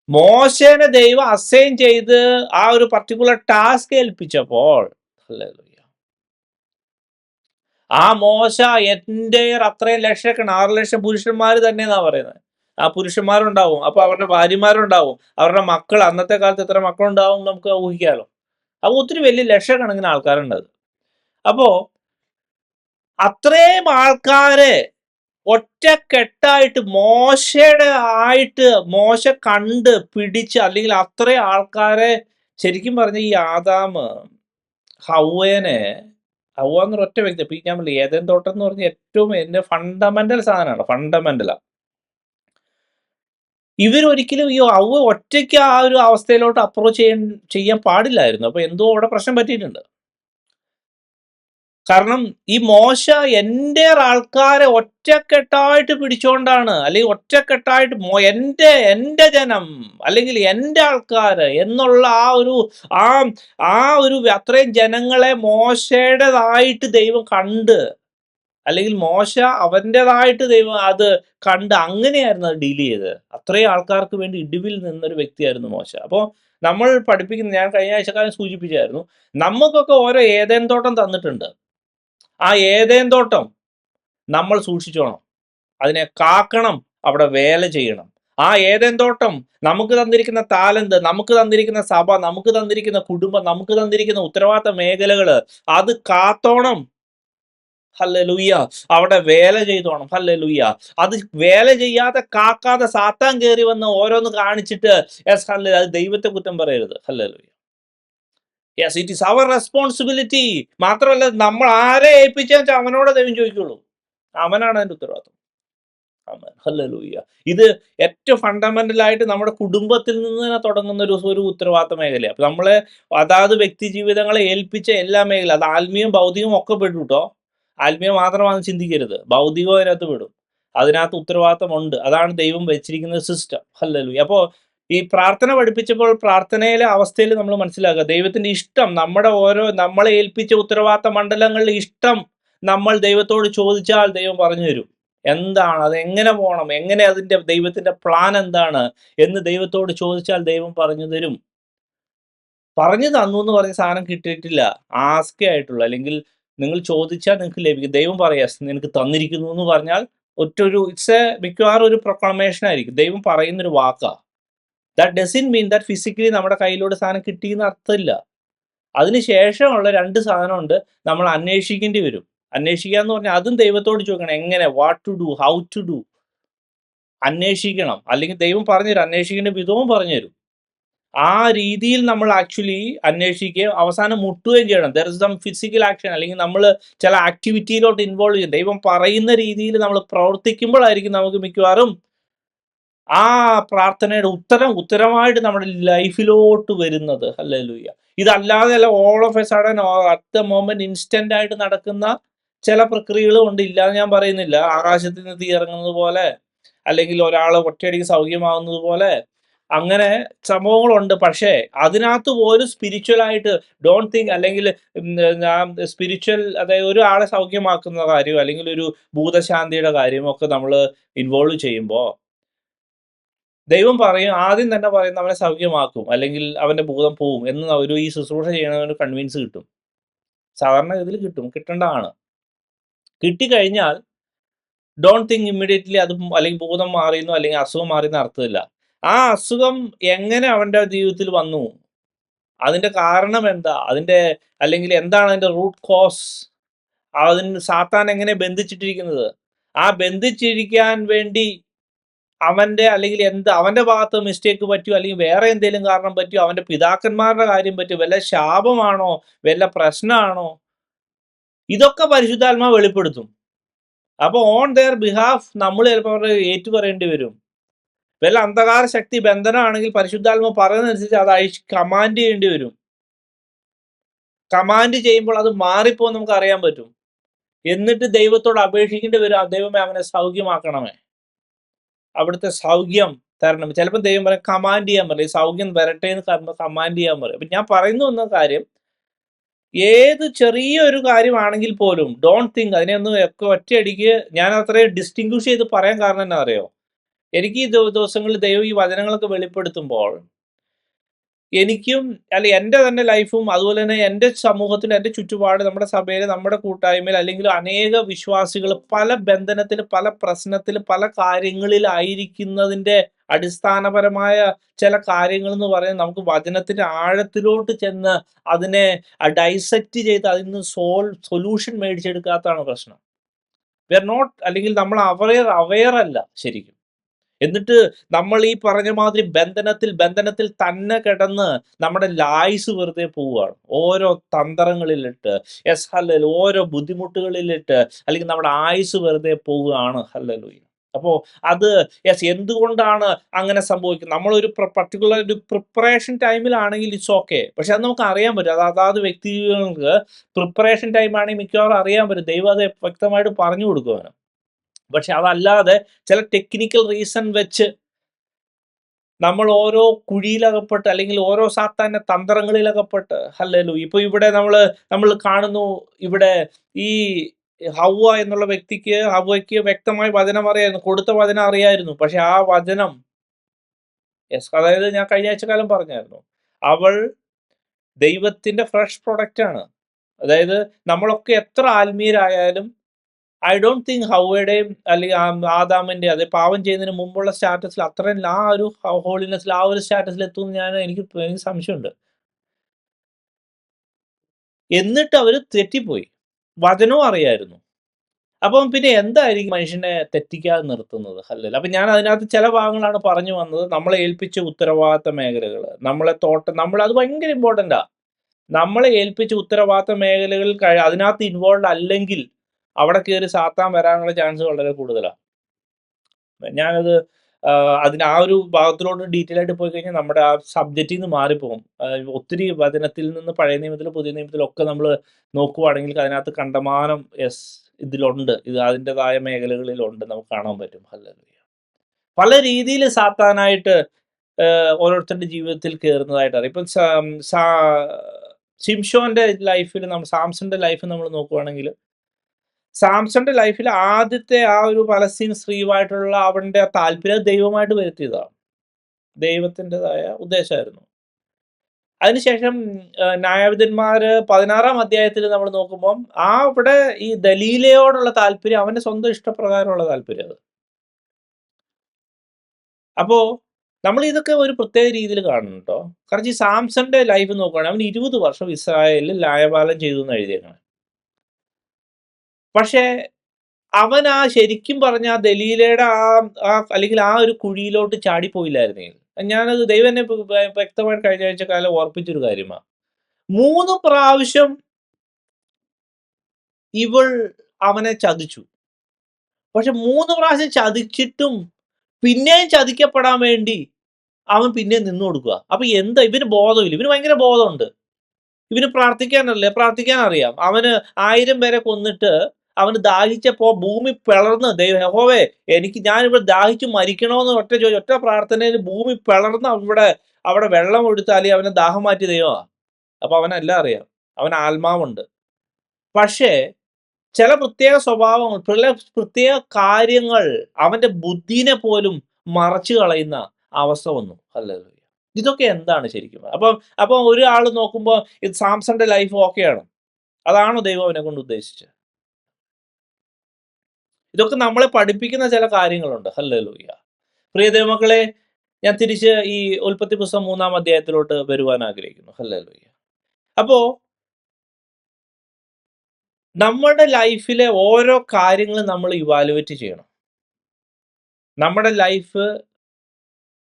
മോശനെ ദൈവം അസൈൻ ചെയ്ത് ആ ഒരു പർട്ടിക്കുലർ ടാസ്ക് ഏൽപ്പിച്ചപ്പോൾ, ആ മോശ എൻ്റെ അത്രയും ലക്ഷക്കണ 6 ലക്ഷം പുരുഷന്മാർ തന്നെ എന്നാ പറയുന്നത്. ആ പുരുഷന്മാരുണ്ടാവും, അപ്പൊ അവരുടെ ഭാര്യമാരുണ്ടാവും, അവരുടെ മക്കൾ, അന്നത്തെ കാലത്ത് എത്ര മക്കളുണ്ടാവും നമുക്ക് ഊഹിക്കാലോ. അപ്പൊ ഒത്തിരി വലിയ ലക്ഷക്കണക്കിന് ആൾക്കാരുണ്ട്. അപ്പോ അത്രയും ആൾക്കാരെ ഒറ്റക്കെട്ടായിട്ട് മോശ കണ്ട് പിടിച്ച്, അല്ലെങ്കിൽ അത്രയും ആൾക്കാരെ ശരിക്കും പറഞ്ഞ ഈ ആദാമ് ഹവ്വ എന്നൊരു ഒറ്റ വ്യക്തി, ഇപ്പൊ ഞാൻ പറയില്ല, ഏദൻ തോട്ടം എന്ന് പറഞ്ഞ ഏറ്റവും എന്റെ ഫണ്ടമെന്റൽ സാധനമാണ്, ഫണ്ടമെന്റലാ. ഇവരൊരിക്കലും ഈ ഹവ്വ ഒറ്റയ്ക്ക് ആ ഒരു അവസ്ഥയിലോട്ട് അപ്രോച്ച് ചെയ്യാൻ പാടില്ലായിരുന്നു. അപ്പൊ എന്തോ അവിടെ പ്രശ്നം പറ്റിയിട്ടുണ്ട്. കാരണം ഈ മോശ എൻ്റെ ആൾക്കാരെ ഒറ്റക്കെട്ടായിട്ട് പിടിച്ചോണ്ടാണ്, അല്ലെങ്കിൽ ഒറ്റക്കെട്ടായിട്ട് എൻ്റെ ജനം, അല്ലെങ്കിൽ എൻ്റെ ആൾക്കാര് എന്നുള്ള ആ ഒരു അത്രയും ജനങ്ങളെ മോശയുടേതായിട്ട് ദൈവം കണ്ട്, അല്ലെങ്കിൽ മോശ അവൻ്റെതായിട്ട് ദൈവം അത് കണ്ട്, അങ്ങനെയായിരുന്നു അത് ഡീൽ ചെയ്ത്. അത്രയും ആൾക്കാർക്ക് വേണ്ടി ഇടിവിൽ നിന്നൊരു വ്യക്തിയായിരുന്നു മോശ. അപ്പോൾ നമ്മൾ പഠിപ്പിക്കുന്ന, ഞാൻ കഴിഞ്ഞ ആഴ്ചക്കാലം സൂചിപ്പിച്ചായിരുന്നു, നമുക്കൊക്കെ ഓരോ ഏദൻ തോട്ടം തന്നിട്ടുണ്ട്. ആ ഏദൻ തോട്ടം നമ്മൾ സൂക്ഷിച്ചോണം, അതിനെ കാക്കണം, അവിടെ വേല ചെയ്യണം. ആ ഏദൻ തോട്ടം നമുക്ക് തന്നിരിക്കുന്ന താലന്ത്, നമുക്ക് തന്നിരിക്കുന്ന സഭ, നമുക്ക് തന്നിരിക്കുന്ന കുടുംബം, നമുക്ക് തന്നിരിക്കുന്ന ഉത്തരവാദിത്ത മേഖലകള്, അത് കാത്തോണം. ഹല്ലേലൂയ. അവിടെ വേല ചെയ്തോണം. ഹല്ലേലൂയ. അത് വേല ചെയ്യാതെ കാക്കാതെ സാത്താൻ കയറി വന്ന് ഓരോന്ന് കാണിച്ചിട്ട് അത് ദൈവത്തെ കുറ്റം പറയരുത്. Hallelujah. Yes, it is our responsibility. മാത്രമല്ല, നമ്മൾ ആരെ ഏൽപ്പിച്ചാൽ അവനോട് ദൈവം ചോദിക്കുള്ളൂ. അവനാണ് അതിന്റെ ഉത്തരവാദിത്വം. ഹല്ലേലൂയ. ഇത് ഏറ്റവും ഫണ്ടമെന്റൽ ആയിട്ട് നമ്മുടെ കുടുംബത്തിൽ നിന്ന് തന്നെ തുടങ്ങുന്ന ഒരു ഉത്തരവാദിത്ത മേഖലയാണ്. അപ്പൊ നമ്മളെ അതാത് വ്യക്തി ജീവിതങ്ങളെ ഏൽപ്പിച്ച എല്ലാ മേഖല, അത് ആത്മീയം ഭൗതികം ഒക്കെ പെടും കേട്ടോ. ആത്മീയം മാത്രമാണ് ചിന്തിക്കരുത്, ഭൗതികം അതിനകത്ത് പെടും. അതിനകത്ത് ഉത്തരവാദിത്തമുണ്ട്. അതാണ് ദൈവം വെച്ചിരിക്കുന്ന സിസ്റ്റം. ഹല്ലേലൂയ. അപ്പോൾ ഈ പ്രാർത്ഥന പഠിപ്പിച്ചപ്പോൾ പ്രാർത്ഥനയിലെ അവസ്ഥയിൽ നമ്മൾ മനസ്സിലാക്കുക, ദൈവത്തിന്റെ ഇഷ്ടം, നമ്മളെ ഏൽപ്പിച്ച ഉത്തരവാദിത്ത മണ്ഡലങ്ങളിലെ ഇഷ്ടം നമ്മൾ ദൈവത്തോട് ചോദിച്ചാൽ ദൈവം പറഞ്ഞു തരും. എന്താണ് അത്, എങ്ങനെ പോകണം, എങ്ങനെ അതിന്റെ ദൈവത്തിന്റെ പ്ലാൻ എന്താണ് എന്ന് ദൈവത്തോട് ചോദിച്ചാൽ ദൈവം പറഞ്ഞു തരും. പറഞ്ഞു തന്നു എന്ന് പറഞ്ഞ സാധനം കിട്ടിയിട്ടില്ല, ആസ്കേ ആയിട്ടുള്ളൂ, അല്ലെങ്കിൽ നിങ്ങൾ ചോദിച്ചാൽ നിങ്ങൾക്ക് ലഭിക്കും. ദൈവം പറയാ നിനക്ക് തന്നിരിക്കുന്നു എന്ന് പറഞ്ഞാൽ മിക്കവാറും ഒരു പ്രൊക്ലമേഷൻ ആയിരിക്കും. ദൈവം പറയുന്നൊരു വാക്കാ. That doesn't mean that physically നമ്മുടെ കയ്യിലൂടെ സാധനം കിട്ടിയെന്ന് അർത്ഥമില്ല. അതിനുശേഷമുള്ള 2 സാധനമുണ്ട്, നമ്മൾ അന്വേഷിക്കേണ്ടി വരും. അന്വേഷിക്കുക എന്ന് പറഞ്ഞാൽ അതും ദൈവത്തോട് ചോദിക്കണം, എങ്ങനെ, what to do, how to do. അന്വേഷിക്കണം, അല്ലെങ്കിൽ ദൈവം പറഞ്ഞുതരും, അന്വേഷിക്കേണ്ട വിധവും പറഞ്ഞുതരും. ആ രീതിയിൽ നമ്മൾ ആക്ച്വലി അന്വേഷിക്കുകയും അവസാനം മുട്ടുകയും ചെയ്യണം. There is some physical action, അല്ലെങ്കിൽ നമ്മൾ ചില ആക്ടിവിറ്റിയിലോട്ട് ഇൻവോൾവ് ചെയ്യും. ദൈവം പറയുന്ന രീതിയിൽ നമ്മൾ പ്രവർത്തിക്കുമ്പോഴായിരിക്കും നമുക്ക് മിക്കവാറും ആ പ്രാർത്ഥനയുടെ ഉത്തരമായിട്ട് നമ്മുടെ ലൈഫിലോട്ട് വരുന്നത്. ഹല്ലേലൂയ. ഇതല്ലാതെ അല്ല all of A sudden at the moment instant ആയിട്ട് നടക്കുന്ന ചില പ്രക്രിയകളും ഉണ്ട്, ഇല്ലാതെ ഞാൻ പറയുന്നില്ല. ആകാശത്തിൽ നിന്ന് തീ ഇറങ്ങുന്നത് പോലെ, അല്ലെങ്കിൽ ഒരാൾ ഒറ്റയടിക്ക് സൗഖ്യമാകുന്നത് പോലെ, അങ്ങനെ സംഭവങ്ങളുണ്ട്. പക്ഷേ അതിനകത്ത് പോലും സ്പിരിച്വൽ ആയിട്ട് ഡോണ്ട് തിങ്ക്, അല്ലെങ്കിൽ സ്പിരിച്വൽ, അതായത് ഒരാളെ സൗഖ്യമാക്കുന്ന കാര്യം, അല്ലെങ്കിൽ ഒരു ഭൂതശാന്തിയുടെ കാര്യമൊക്കെ നമ്മൾ ഇൻവോൾവ് ചെയ്യുമ്പോൾ ദൈവം പറയും, ആദ്യം തന്നെ പറയുന്ന അവനെ സൗഖ്യമാക്കും, അല്ലെങ്കിൽ അവന്റെ ഭൂതം പോവും എന്ന് ഈ ശുശ്രൂഷ ചെയ്യണവന് കൺവിൻസ് കിട്ടും. സാധാരണ ഇതിൽ കിട്ടേണ്ടതാണ്. കിട്ടിക്കഴിഞ്ഞാൽ ഡോണ്ട് തിങ്ക് ഇമ്മീഡിയറ്റ്ലി അത് അല്ലെങ്കിൽ ഭൂതം മാറിയെന്നോ അല്ലെങ്കിൽ അസുഖം മാറിയെന്നോ അർത്ഥമില്ല. ആ അസുഖം എങ്ങനെ അവന്റെ ജീവിതത്തിൽ വന്നു? അതിന്റെ കാരണം എന്താ? അല്ലെങ്കിൽ എന്താണ് അതിന്റെ റൂട്ട് കോസ്? അതിന് സാത്താൻ എങ്ങനെ ബന്ധിച്ചിട്ടിരിക്കുന്നത്? ആ ബന്ധിച്ചിരിക്കാൻ വേണ്ടി അല്ലെങ്കിൽ അവന്റെ ഭാഗത്ത് മിസ്റ്റേക്ക് പറ്റിയോ, അല്ലെങ്കിൽ വേറെ എന്തെങ്കിലും കാരണം പറ്റിയോ, അവന്റെ പിതാക്കന്മാരുടെ കാര്യം പറ്റിയോ, വല്ല ശാപമാണോ, വല്ല പ്രശ്നമാണോ? ഇതൊക്കെ പരിശുദ്ധാത്മാവ് വെളിപ്പെടുത്തും. അപ്പൊ ഓൺ ദെയർ ബിഹാഫ് നമ്മൾ ചിലപ്പോൾ ഏറ്റു പറയേണ്ടി വരും. വല്ല അന്ധകാര ശക്തി ബന്ധനമാണെങ്കിൽ പരിശുദ്ധാത്മാവ് പറയുന്നതനുസരിച്ച് അത് കമാൻഡ് ചെയ്യേണ്ടി വരും. കമാൻഡ് ചെയ്യുമ്പോൾ അത് മാറിപ്പോ നമുക്ക് അറിയാൻ പറ്റും. എന്നിട്ട് ദൈവത്തോട് അപേക്ഷിക്കേണ്ടി വരും, ദൈവമേ അവനെ സൗഖ്യമാക്കണമേ, അവിടുത്തെ സൗഖ്യം തരണം. ചിലപ്പോൾ ദൈവം പറയും കമാൻഡ് ചെയ്യാൻ പറയും, സൗഖ്യം വരട്ടെ എന്ന് കമാൻഡ് ചെയ്യാൻ പറയും. അപ്പൊ ഞാൻ പറയുന്നു എന്ന കാര്യം, ഏത് ചെറിയൊരു കാര്യമാണെങ്കിൽ പോലും ഡോണ്ട് തിങ്ക് അതിനെയൊന്നും ഒറ്റയടിക്ക് ഞാൻ അത്രയും ഡിസ്റ്റിങ്വിഷ് ചെയ്ത് പറയാൻ കാരണം എന്നാ അറിയോ? എനിക്ക് ഈ ദിവസങ്ങളിൽ ദൈവം ഈ വചനങ്ങളൊക്കെ വെളിപ്പെടുത്തുമ്പോൾ എനിക്കും എൻ്റെ തന്നെ ലൈഫും അതുപോലെ തന്നെ എൻ്റെ സമൂഹത്തിൽ, എൻ്റെ ചുറ്റുപാട്, നമ്മുടെ സഭയിൽ, നമ്മുടെ കൂട്ടായ്മയിൽ അല്ലെങ്കിൽ അനേക വിശ്വാസികൾ പല ബന്ധനത്തിൽ, പല പ്രശ്നത്തിൽ, പല കാര്യങ്ങളിലായിരിക്കുന്നതിൻ്റെ അടിസ്ഥാനപരമായ ചില കാര്യങ്ങൾ എന്ന് പറയുന്നത് നമുക്ക് വചനത്തിന്റെ ആഴത്തിലോട്ട് ചെന്ന് അതിനെ ഡൈസെക്റ്റ് ചെയ്ത് അതിന് സൊല്യൂഷൻ മേടിച്ചെടുക്കാത്തതാണ് പ്രശ്നം. വി ആർ നോട്ട്, അല്ലെങ്കിൽ നമ്മൾ അവെയർ അല്ല ശരിക്കും. എന്നിട്ട് നമ്മൾ ഈ പറഞ്ഞ മാതിരി ബന്ധനത്തിൽ തന്നെ കിടന്ന് നമ്മുടെ ലായുസ് വെറുതെ പോവുകയാണ്. ഓരോ തന്ത്രങ്ങളിലിട്ട്, ഓരോ ബുദ്ധിമുട്ടുകളിലിട്ട്, അല്ലെങ്കിൽ നമ്മുടെ ആയുസ് വെറുതെ പോവുകയാണ്. ഹല്ലേലൂയ. അപ്പോൾ അത് എന്തുകൊണ്ടാണ് അങ്ങനെ സംഭവിക്കുന്നത്? നമ്മളൊരു പർട്ടിക്കുലർ ഒരു പ്രിപ്പറേഷൻ ടൈമിലാണെങ്കിൽ ഇറ്റ്സ് ഓക്കെ. പക്ഷെ അത് നമുക്ക് അറിയാൻ പറ്റും. അതാത് വ്യക്തികൾക്ക് പ്രിപ്പറേഷൻ ടൈമാണെങ്കിൽ മിക്കവാറും അറിയാൻ പറ്റും. ദൈവം അത് വ്യക്തമായിട്ട് പറഞ്ഞു കൊടുക്കുവാണ്. പക്ഷെ അതല്ലാതെ ചില ടെക്നിക്കൽ റീസൺ വെച്ച് നമ്മൾ ഓരോ കുഴിയിലകപ്പെട്ട്, അല്ലെങ്കിൽ ഓരോ സാത്താന്റെ തന്ത്രങ്ങളിലകപ്പെട്ട്, ഹല്ലേലൂയ. ഇപ്പൊ ഇവിടെ നമ്മൾ കാണുന്നു, ഇവിടെ ഈ ഹവ്വ എന്നുള്ള ഹവ്വയ്ക്ക് വ്യക്തമായി വചനം അറിയായിരുന്നു, കൊടുത്ത വചനം അറിയായിരുന്നു. പക്ഷെ ആ വചനം, അതായത് ഞാൻ കഴിഞ്ഞ ആഴ്ച കാലം പറഞ്ഞായിരുന്നു, അവൾ ദൈവത്തിന്റെ ഫ്രഷ് പ്രൊഡക്റ്റ് ആണ്. അതായത് നമ്മളൊക്കെ എത്ര ആത്മീയരായാലും ഐ ഡോണ്ട് തിങ്ക് ഹവ്വയുടെയും അല്ലെങ്കിൽ ആദാമിന്റെ അതെ പാവം ചെയ്യുന്നതിന് മുമ്പുള്ള സ്റ്റാറ്റസിൽ അത്രയും ആ ഒരു ഹോളിനെസ്സിൽ ആ ഒരു സ്റ്റാറ്റസിൽ എത്തുമെന്ന് എനിക്ക് സംശയമുണ്ട്. എന്നിട്ട് അവര് തെറ്റിപ്പോയി. വചനവും അറിയായിരുന്നു. അപ്പം പിന്നെ എന്തായിരിക്കും മനുഷ്യനെ തെറ്റിക്കാതെ നിർത്തുന്നത്? ഹല്ലേലൂയ. അപ്പൊ ഞാൻ അതിനകത്ത് ചില ഭാഗങ്ങളാണ് പറഞ്ഞു വന്നത്. നമ്മളെ ഏൽപ്പിച്ച ഉത്തരവാദിത്ത മേഖലകൾ, അത് ഭയങ്കര ഇമ്പോർട്ടന്റാ. നമ്മളെ ഏൽപ്പിച്ച ഉത്തരവാദിത്ത മേഖലകളിൽ അതിനകത്ത് ഇൻവോൾവ് അല്ലെങ്കിൽ അവിടെ കയറി സാത്താൻ വരാനുള്ള ചാൻസ് വളരെ കൂടുതലാണ്. ഞാനത് ആ ഒരു ഭാഗത്തിലോട്ട് ഡീറ്റെയിൽ ആയിട്ട് പോയി കഴിഞ്ഞാൽ നമ്മുടെ ആ സബ്ജക്റ്റിൽ നിന്ന് മാറിപ്പോകും. ഒത്തിരി വചനത്തിൽ നിന്ന് പഴയ നിയമത്തിലും പുതിയ നിയമത്തിലും ഒക്കെ നമ്മൾ നോക്കുവാണെങ്കിൽ അതിനകത്ത് കണ്ടമാനം ഇതിലുണ്ട്. ഇത് അതിൻ്റെതായ മേഖലകളിലുണ്ട്, നമുക്ക് കാണാൻ പറ്റും. ഹല്ലേലൂയ. പല രീതിയിൽ സാത്താനായിട്ട് ഓരോരുത്തരുടെ ജീവിതത്തിൽ കയറുന്നതായിട്ട് അറിയാം. ഇപ്പം ശിംശോന്റെ ലൈഫിൽ, സാംസന്റെ ലൈഫ് നമ്മൾ നോക്കുവാണെങ്കിൽ, സാംസന്റെ ലൈഫിൽ ആദ്യത്തെ ആ ഒരു പലസ്തീൻ സ്ത്രീയുമായിട്ടുള്ള അവന്റെ താല്പര്യം ദൈവമായിട്ട് വരുത്തിയതാണ്. ദൈവത്തിൻ്റെതായ ഉദ്ദേശമായിരുന്നു. അതിനുശേഷം ന്യായാധിപന്മാര് 16-ാം അധ്യായത്തിൽ നമ്മൾ നോക്കുമ്പോൾ അവിടെ ഈ ദലീലയോടുള്ള താല്പര്യം അവന്റെ സ്വന്തം ഇഷ്ടപ്രകാരമുള്ള താല്പര്യം അത്. അപ്പോ നമ്മൾ ഇതൊക്കെ ഒരു പ്രത്യേക രീതിയിൽ കാണണം കേട്ടോ. കാരണം ഈ സാംസന്റെ ലൈഫ് നോക്കുകയാണെങ്കിൽ അവൻ 20 വർഷം ഇസ്രായേലിൽ ന്യായപാലനം ചെയ്തു എന്ന് എഴുതിയേക്കണം. പക്ഷേ അവൻ ശരിക്കും പറഞ്ഞ ആ ദലീലയുടെ അല്ലെങ്കിൽ ആ ഒരു കുഴിയിലോട്ട് ചാടിപ്പോയില്ലായിരുന്നെങ്കിൽ, ഞാനത് ദൈവം എന്നെ വ്യക്തമായിട്ട് കഴിഞ്ഞ ആഴ്ച കാലം ഓർപ്പിച്ചൊരു കാര്യമാണ്. 3 പ്രാവശ്യം ഇവൾ അവനെ ചതിച്ചു. പക്ഷെ 3 പ്രാവശ്യം ചതിച്ചിട്ടും പിന്നെയും ചതിക്കപ്പെടാൻ വേണ്ടി അവൻ പിന്നെയും നിന്നു കൊടുക്കുക. അപ്പൊ എന്താ ഇവന് ബോധമില്ല? ഇവന് ഭയങ്കര ബോധമുണ്ട്. ഇവന് പ്രാർത്ഥിക്കാൻ അറിയാം. അവന് 1000 പേരെ കൊന്നിട്ട് അവന് ദാഹിച്ചപ്പോ ഭൂമി പിളർന്ന്, യഹോവേ ഞാനിവിടെ ദാഹിച്ച് മരിക്കണോന്ന് ഒറ്റ പ്രാർത്ഥനയിൽ ഭൂമി പിളർന്ന് അവിടെ വെള്ളം കൊടുത്താലേ അവനെ ദാഹം മാറ്റി ദൈവമാ. അപ്പൊ അവനെല്ലാം അറിയാം, അവൻ ആത്മാവുണ്ട്. പക്ഷേ ചില പ്രത്യേക സ്വഭാവങ്ങൾ, പ്രത്യേക കാര്യങ്ങൾ അവന്റെ ബുദ്ധിനെ പോലും മറച്ചു കളയുന്ന അവസ്ഥ വന്നു. ഹല്ലേലൂയ. ഇതൊക്കെ എന്താണ് ശരിക്കും? അപ്പൊ ഒരാൾ നോക്കുമ്പോൾ ഇത് സാംസന്റെ ലൈഫ് ഓക്കെയാണ്. അതാണോ ദൈവം അവനെ കൊണ്ട് ഉദ്ദേശിച്ചത്? ഇതൊക്കെ നമ്മളെ പഠിപ്പിക്കുന്ന ചില കാര്യങ്ങളുണ്ട്. ഹല്ലേലൂയ. പ്രിയ ദൈവമക്കളെ, ഞാൻ തിരിച്ച് ഈ ഉൽപ്പത്തി പുസ്തകം 3-ാം അധ്യായത്തിലോട്ട് വരുവാൻ ആഗ്രഹിക്കുന്നു. ഹല്ലേലൂയ. അപ്പോ നമ്മുടെ ലൈഫിലെ ഓരോ കാര്യങ്ങളും നമ്മൾ ഇവാലുവേറ്റ് ചെയ്യണം. നമ്മുടെ ലൈഫ്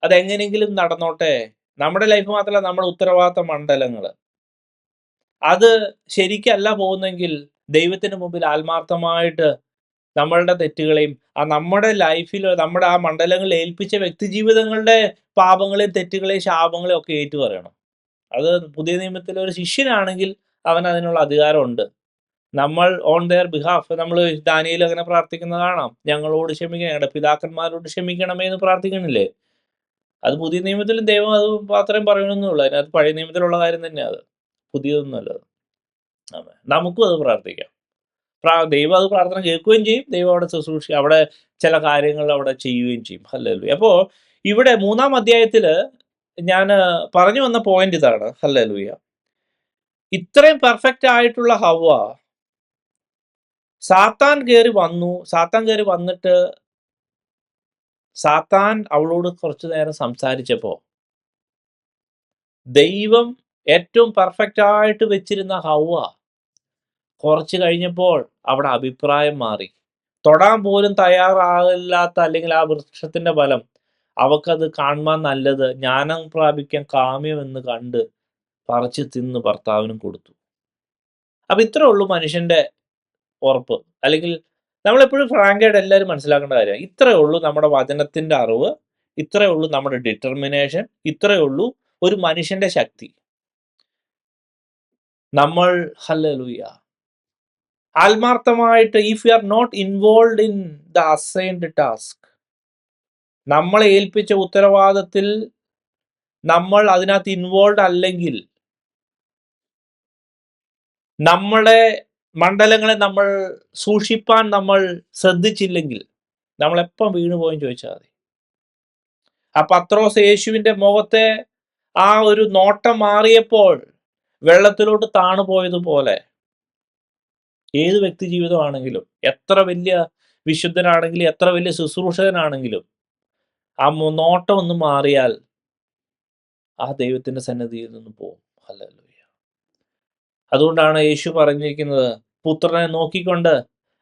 അതെങ്ങനെയെങ്കിലും നടന്നോട്ടെ. നമ്മുടെ ലൈഫ് മാത്രമല്ല, നമ്മുടെ ഉത്തരവാദിത്ത മണ്ഡലങ്ങൾ. അത് ശരിക്കല്ല പോകുന്നെങ്കിൽ ദൈവത്തിന് മുമ്പിൽ ആത്മാർത്ഥമായിട്ട് നമ്മളുടെ തെറ്റുകളെയും നമ്മുടെ ലൈഫിൽ നമ്മുടെ ആ മണ്ഡലങ്ങളിൽ ഏൽപ്പിച്ച വ്യക്തിജീവിതങ്ങളുടെ പാപങ്ങളെയും തെറ്റുകളെയും ശാപങ്ങളെയും ഒക്കെ ഏറ്റു പറയണം. അത് പുതിയ നിയമത്തിലെ ഒരു ശിഷ്യനാണെങ്കിൽ അവൻ അതിനുള്ള അധികാരമുണ്ട്. നമ്മൾ ഓൺ ദെയർ ബിഹാഫ് നമ്മൾ ദാനിയേൽ അങ്ങനെ പ്രാർത്ഥിക്കുന്നത് കാണാം. ഞങ്ങളോട് ക്ഷമിക്കണം, ഞങ്ങളുടെ പിതാക്കന്മാരോട് ക്ഷമിക്കണമേ എന്ന് പ്രാർത്ഥിക്കണില്ലേ? അത് പുതിയ നിയമത്തിലും ദൈവം അത് മാത്രമേ പറയണമെന്നുള്ളൂ. അതിനകത്ത് പഴയ നിയമത്തിലുള്ള കാര്യം തന്നെയാണ് അത്, പുതിയതൊന്നുമല്ല. നമുക്കും അത് പ്രാർത്ഥിക്കാം. ദൈവം അത് പ്രാർത്ഥന കേൾക്കുകയും ചെയ്യും. ദൈവം അവിടെ ശുശ്രൂഷിക്കുക, അവിടെ ചില കാര്യങ്ങൾ അവിടെ ചെയ്യുകയും ചെയ്യും. ഹല്ലേലൂയ. അപ്പോൾ ഇവിടെ 3-ാം അധ്യായത്തിൽ ഞാൻ പറഞ്ഞു വന്ന പോയിന്റ് ഇതാണ്. ഹല്ലേലൂയ. ഇത്രയും പെർഫെക്റ്റ് ആയിട്ടുള്ള ഹവ്വ സാത്താൻ കയറി വന്നിട്ട് സാത്താൻ അവളോട് കുറച്ചു നേരം സംസാരിച്ചപ്പോൾ ദൈവം ഏറ്റവും പെർഫെക്റ്റ് ആയിട്ട് വെച്ചിരുന്ന ഹവ്വ കുറച്ച് കഴിഞ്ഞപ്പോൾ അവിടെ അഭിപ്രായം മാറി. തൊടാൻ പോലും തയ്യാറാകില്ലാത്ത, അല്ലെങ്കിൽ ആ വൃക്ഷത്തിന്റെ ഫലം അവക്കത് കാണുവാൻ നല്ലത്, ജ്ഞാനം പ്രാപിക്കാൻ കാമ്യമെന്ന് കണ്ട് പറിച്ച് തിന്ന് ഭർത്താവിനും കൊടുത്തു. അപ്പൊ ഇത്രേ ഉള്ളൂ മനുഷ്യന്റെ ഉറപ്പ്. അല്ലെങ്കിൽ നമ്മളെപ്പോഴും ഫ്രാങ്കായിട്ട് എല്ലാവരും മനസ്സിലാക്കേണ്ട കാര്യമാണ്. ഇത്രയേ ഉള്ളൂ നമ്മുടെ വചനത്തിന്റെ അറിവ്, ഇത്രയേ ഉള്ളൂ നമ്മുടെ ഡിറ്റർമിനേഷൻ, ഇത്രയേ ഉള്ളൂ ഒരു മനുഷ്യന്റെ ശക്തി. നമ്മൾ ഹല്ലേലൂയ ആത്മാർത്ഥമായിട്ട്, if you are not involve in the assigned task, നമ്മളെ ഏൽപ്പിച്ച ഉത്തരവാദിത്തത്തിൽ നമ്മൾ അതിനകത്ത് ഇൻവോൾവ് അല്ലെങ്കിൽ, നമ്മളെ മണ്ഡലങ്ങളെ നമ്മൾ സൂക്ഷിപ്പാൻ നമ്മൾ ശ്രദ്ധിച്ചില്ലെങ്കിൽ, നമ്മളെപ്പം വീണുപോയെന്ന് ചോദിച്ചാൽ മതി. ആ പത്രോസ് യേശുവിന്റെ മുഖത്തെ ആ ഒരു നോട്ടം മാറിയപ്പോൾ വെള്ളത്തിലോട്ട് താണു പോയതുപോലെ ഏത് വ്യക്തി ജീവിതമാണെങ്കിലും, എത്ര വലിയ വിശുദ്ധനാണെങ്കിലും, എത്ര വലിയ ശുശ്രൂഷകനാണെങ്കിലും, ആ നോട്ടം ഒന്ന് മാറിയാൽ ആ ദൈവത്തിന്റെ സന്നിധിയിൽ നിന്ന് പോകും. ഹല്ലേലൂയ. അതുകൊണ്ടാണ് യേശു പറഞ്ഞിരിക്കുന്നത്, പുത്രനെ നോക്കിക്കൊണ്ട്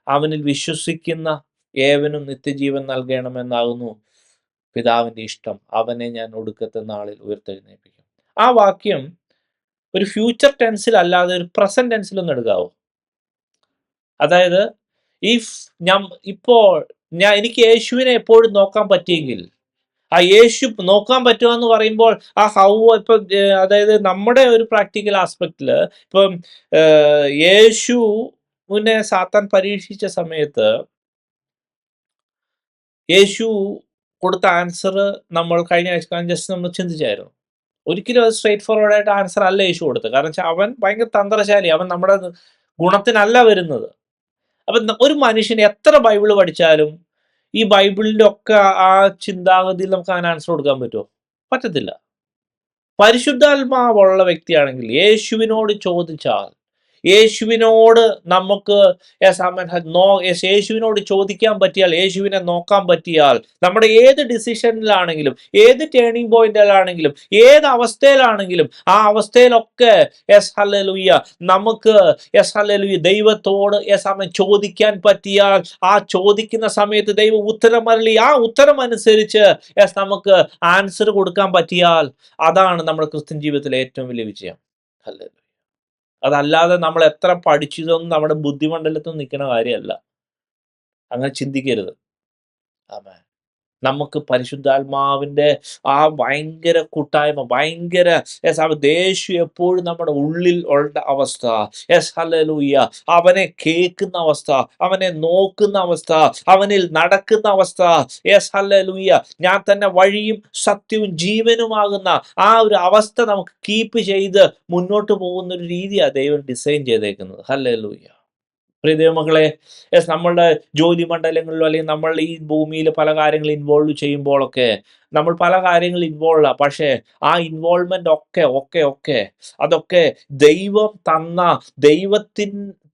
അവനിൽ വിശ്വസിക്കുന്ന ഏവനും നിത്യജീവൻ നൽകണമെന്നാകുന്നു പിതാവിന്റെ ഇഷ്ടം, അവനെ ഞാൻ ഒടുക്കത്തെ നാളിൽ ഉയർത്തെഴുന്നേൽപ്പിക്കും. ആ വാക്യം ഒരു ഫ്യൂച്ചർ ടെൻസിൽ അല്ലാതെ ഒരു പ്രസന്റ് ടെൻസിലൊന്നും എടുക്കാവോ? അതായത് എനിക്ക് യേശുവിനെ എപ്പോഴും നോക്കാൻ പറ്റിയെങ്കിൽ, ആ യേശു നോക്കാൻ പറ്റുമെന്ന് പറയുമ്പോൾ ആ ഹൗവ ഇപ്പം, അതായത് നമ്മുടെ ഒരു പ്രാക്ടിക്കൽ ആസ്പെക്റ്റില് ഇപ്പം യേശുവിനെ സാത്താൻ പരീക്ഷിച്ച സമയത്ത് യേശു കൊടുത്ത ആൻസർ നമ്മൾ കഴിഞ്ഞ ആഴ്ച ജസ്റ്റ് നമ്മൾ ചിന്തിച്ചായിരുന്നു. ഒരിക്കലും അത് സ്ട്രേറ്റ് ഫോർവേഡ് ആയിട്ട് ആൻസർ അല്ല യേശു കൊടുത്തത്. കാരണം വെച്ചാൽ അവൻ ഭയങ്കര തന്ത്രശാലി, അവൻ നമ്മുടെ ഗുണത്തിനല്ല വരുന്നത്. അപ്പം ഒരു മനുഷ്യന് എത്ര ബൈബിള് പഠിച്ചാലും ഈ ബൈബിളിന്റെ ഒക്കെ ആ ചിന്താഗതിയിൽ നമുക്ക് അതിന് ആൻസർ കൊടുക്കാൻ പറ്റുമോ? പറ്റത്തില്ല. പരിശുദ്ധാത്മാവുള്ള വ്യക്തിയാണെങ്കിൽ യേശുവിനോട് ചോദിച്ചാൽ, യേശുവിനോട് നമുക്ക് യേശുവിനോട് ചോദിക്കാൻ പറ്റിയാൽ, യേശുവിനെ നോക്കാൻ പറ്റിയാൽ, നമ്മുടെ ഏത് ഡിസിഷനിലാണെങ്കിലും, ഏത് ടേണിംഗ് പോയിന്റിലാണെങ്കിലും, ഏത് അവസ്ഥയിലാണെങ്കിലും, ആ അവസ്ഥയിലൊക്കെ ഹല്ലേലൂയ നമുക്ക് ഹല്ലേലൂയ ദൈവത്തോട് ചോദിക്കാൻ പറ്റിയാൽ, ആ ചോദിക്കുന്ന സമയത്ത് ദൈവം ഉത്തരം അരുളി, ആ ഉത്തരം അനുസരിച്ച് നമുക്ക് ആൻസർ കൊടുക്കാൻ പറ്റിയാൽ, അതാണ് നമ്മുടെ ക്രിസ്ത്യൻ ജീവിതത്തിലെ ഏറ്റവും വലിയ വിജയം. ഹല്ലേലൂയ. അതല്ലാതെ നമ്മൾ എത്ര പഠിച്ചതൊന്നും നമ്മുടെ ബുദ്ധിമണ്ഡലത്തിൽ നിൽക്കുന്ന കാര്യമല്ല. അങ്ങനെ ചിന്തിക്കരുത്. ആമേൻ. നമുക്ക് പരിശുദ്ധാത്മാവിന്റെ ആ ഭയങ്കര കൂട്ടായ്മ, ഭയങ്കര യേശു എപ്പോഴും നമ്മുടെ ഉള്ളിൽ ഉള്ള അവസ്ഥ, ഹല്ലേലൂയ, അവനെ കേൾക്കുന്ന അവസ്ഥ, അവനെ നോക്കുന്ന അവസ്ഥ, അവനിൽ നടക്കുന്ന അവസ്ഥ, ഹല്ലേലൂയ, ഞാൻ തന്നെ വഴിയും സത്യവും ജീവനുമാകുന്ന ആ ഒരു അവസ്ഥ നമുക്ക് കീപ്പ് ചെയ്ത് മുന്നോട്ട് പോകുന്ന ഒരു രീതിയാണ് ദൈവം ഡിസൈൻ ചെയ്തേക്കുന്നത്. ഹല്ലേലൂയ. പ്രിയ ദൈവമക്കളെ, നമ്മളുടെ ജോലി മണ്ഡലങ്ങളിലോ അല്ലെങ്കിൽ നമ്മൾ ഈ ഭൂമിയിൽ പല കാര്യങ്ങൾ ഇൻവോൾവ് ചെയ്യുമ്പോഴൊക്കെ നമ്മൾ പല കാര്യങ്ങൾ ഇൻവോൾവ്, പക്ഷേ ആ ഇൻവോൾവ്മെന്റ് ഒക്കെ അതൊക്കെ ദൈവം തന്ന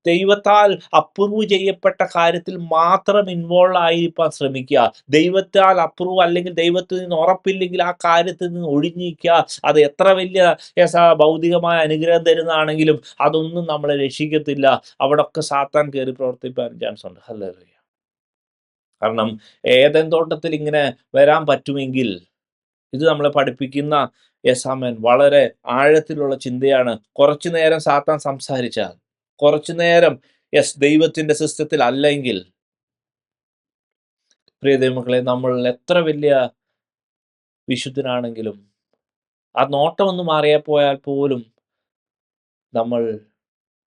ദൈവത്താൽ അപ്രൂവ് ചെയ്യപ്പെട്ട കാര്യത്തിൽ മാത്രം ഇൻവോൾവ് ആയിരിക്കാൻ ശ്രമിക്കുക. ദൈവത്താൽ അപ്രൂവ് അല്ലെങ്കിൽ ദൈവത്തിൽ നിന്ന് ഉറപ്പില്ലെങ്കിൽ ആ കാര്യത്തിൽ നിന്ന് ഒഴിഞ്ഞിരിക്കുക. അത് എത്ര വലിയ ഭൗതികമായ അനുഗ്രഹം തരുന്നതാണെങ്കിലും അതൊന്നും നമ്മളെ രക്ഷിക്കത്തില്ല. അവിടെ ഒക്കെ സാത്താൻ കയറി പ്രവർത്തിക്കാൻ ചാൻസ് ഉണ്ട്. ഹല്ലേലൂയ. കാരണം ഏദൻ തോട്ടത്തിൽ ഇങ്ങനെ വരാൻ പറ്റുമെങ്കിൽ ഇത് നമ്മളെ പഠിപ്പിക്കുന്ന യെസാമൻ വളരെ ആഴത്തിലുള്ള ചിന്തയാണ്. കുറച്ചു നേരം സാത്താൻ സംസാരിച്ചാൽ, കുറച്ചു നേരം ദൈവത്തിന്റെ സിസ്റ്റത്തിൽ അല്ലെങ്കിൽ, പ്രിയ ദൈവമക്കളെ, നമ്മൾ എത്ര വലിയ വിശുദ്ധനാണെങ്കിലും ആ നോട്ടം ഒന്ന് മാറിയാൽ പോയാൽ പോലും നമ്മൾ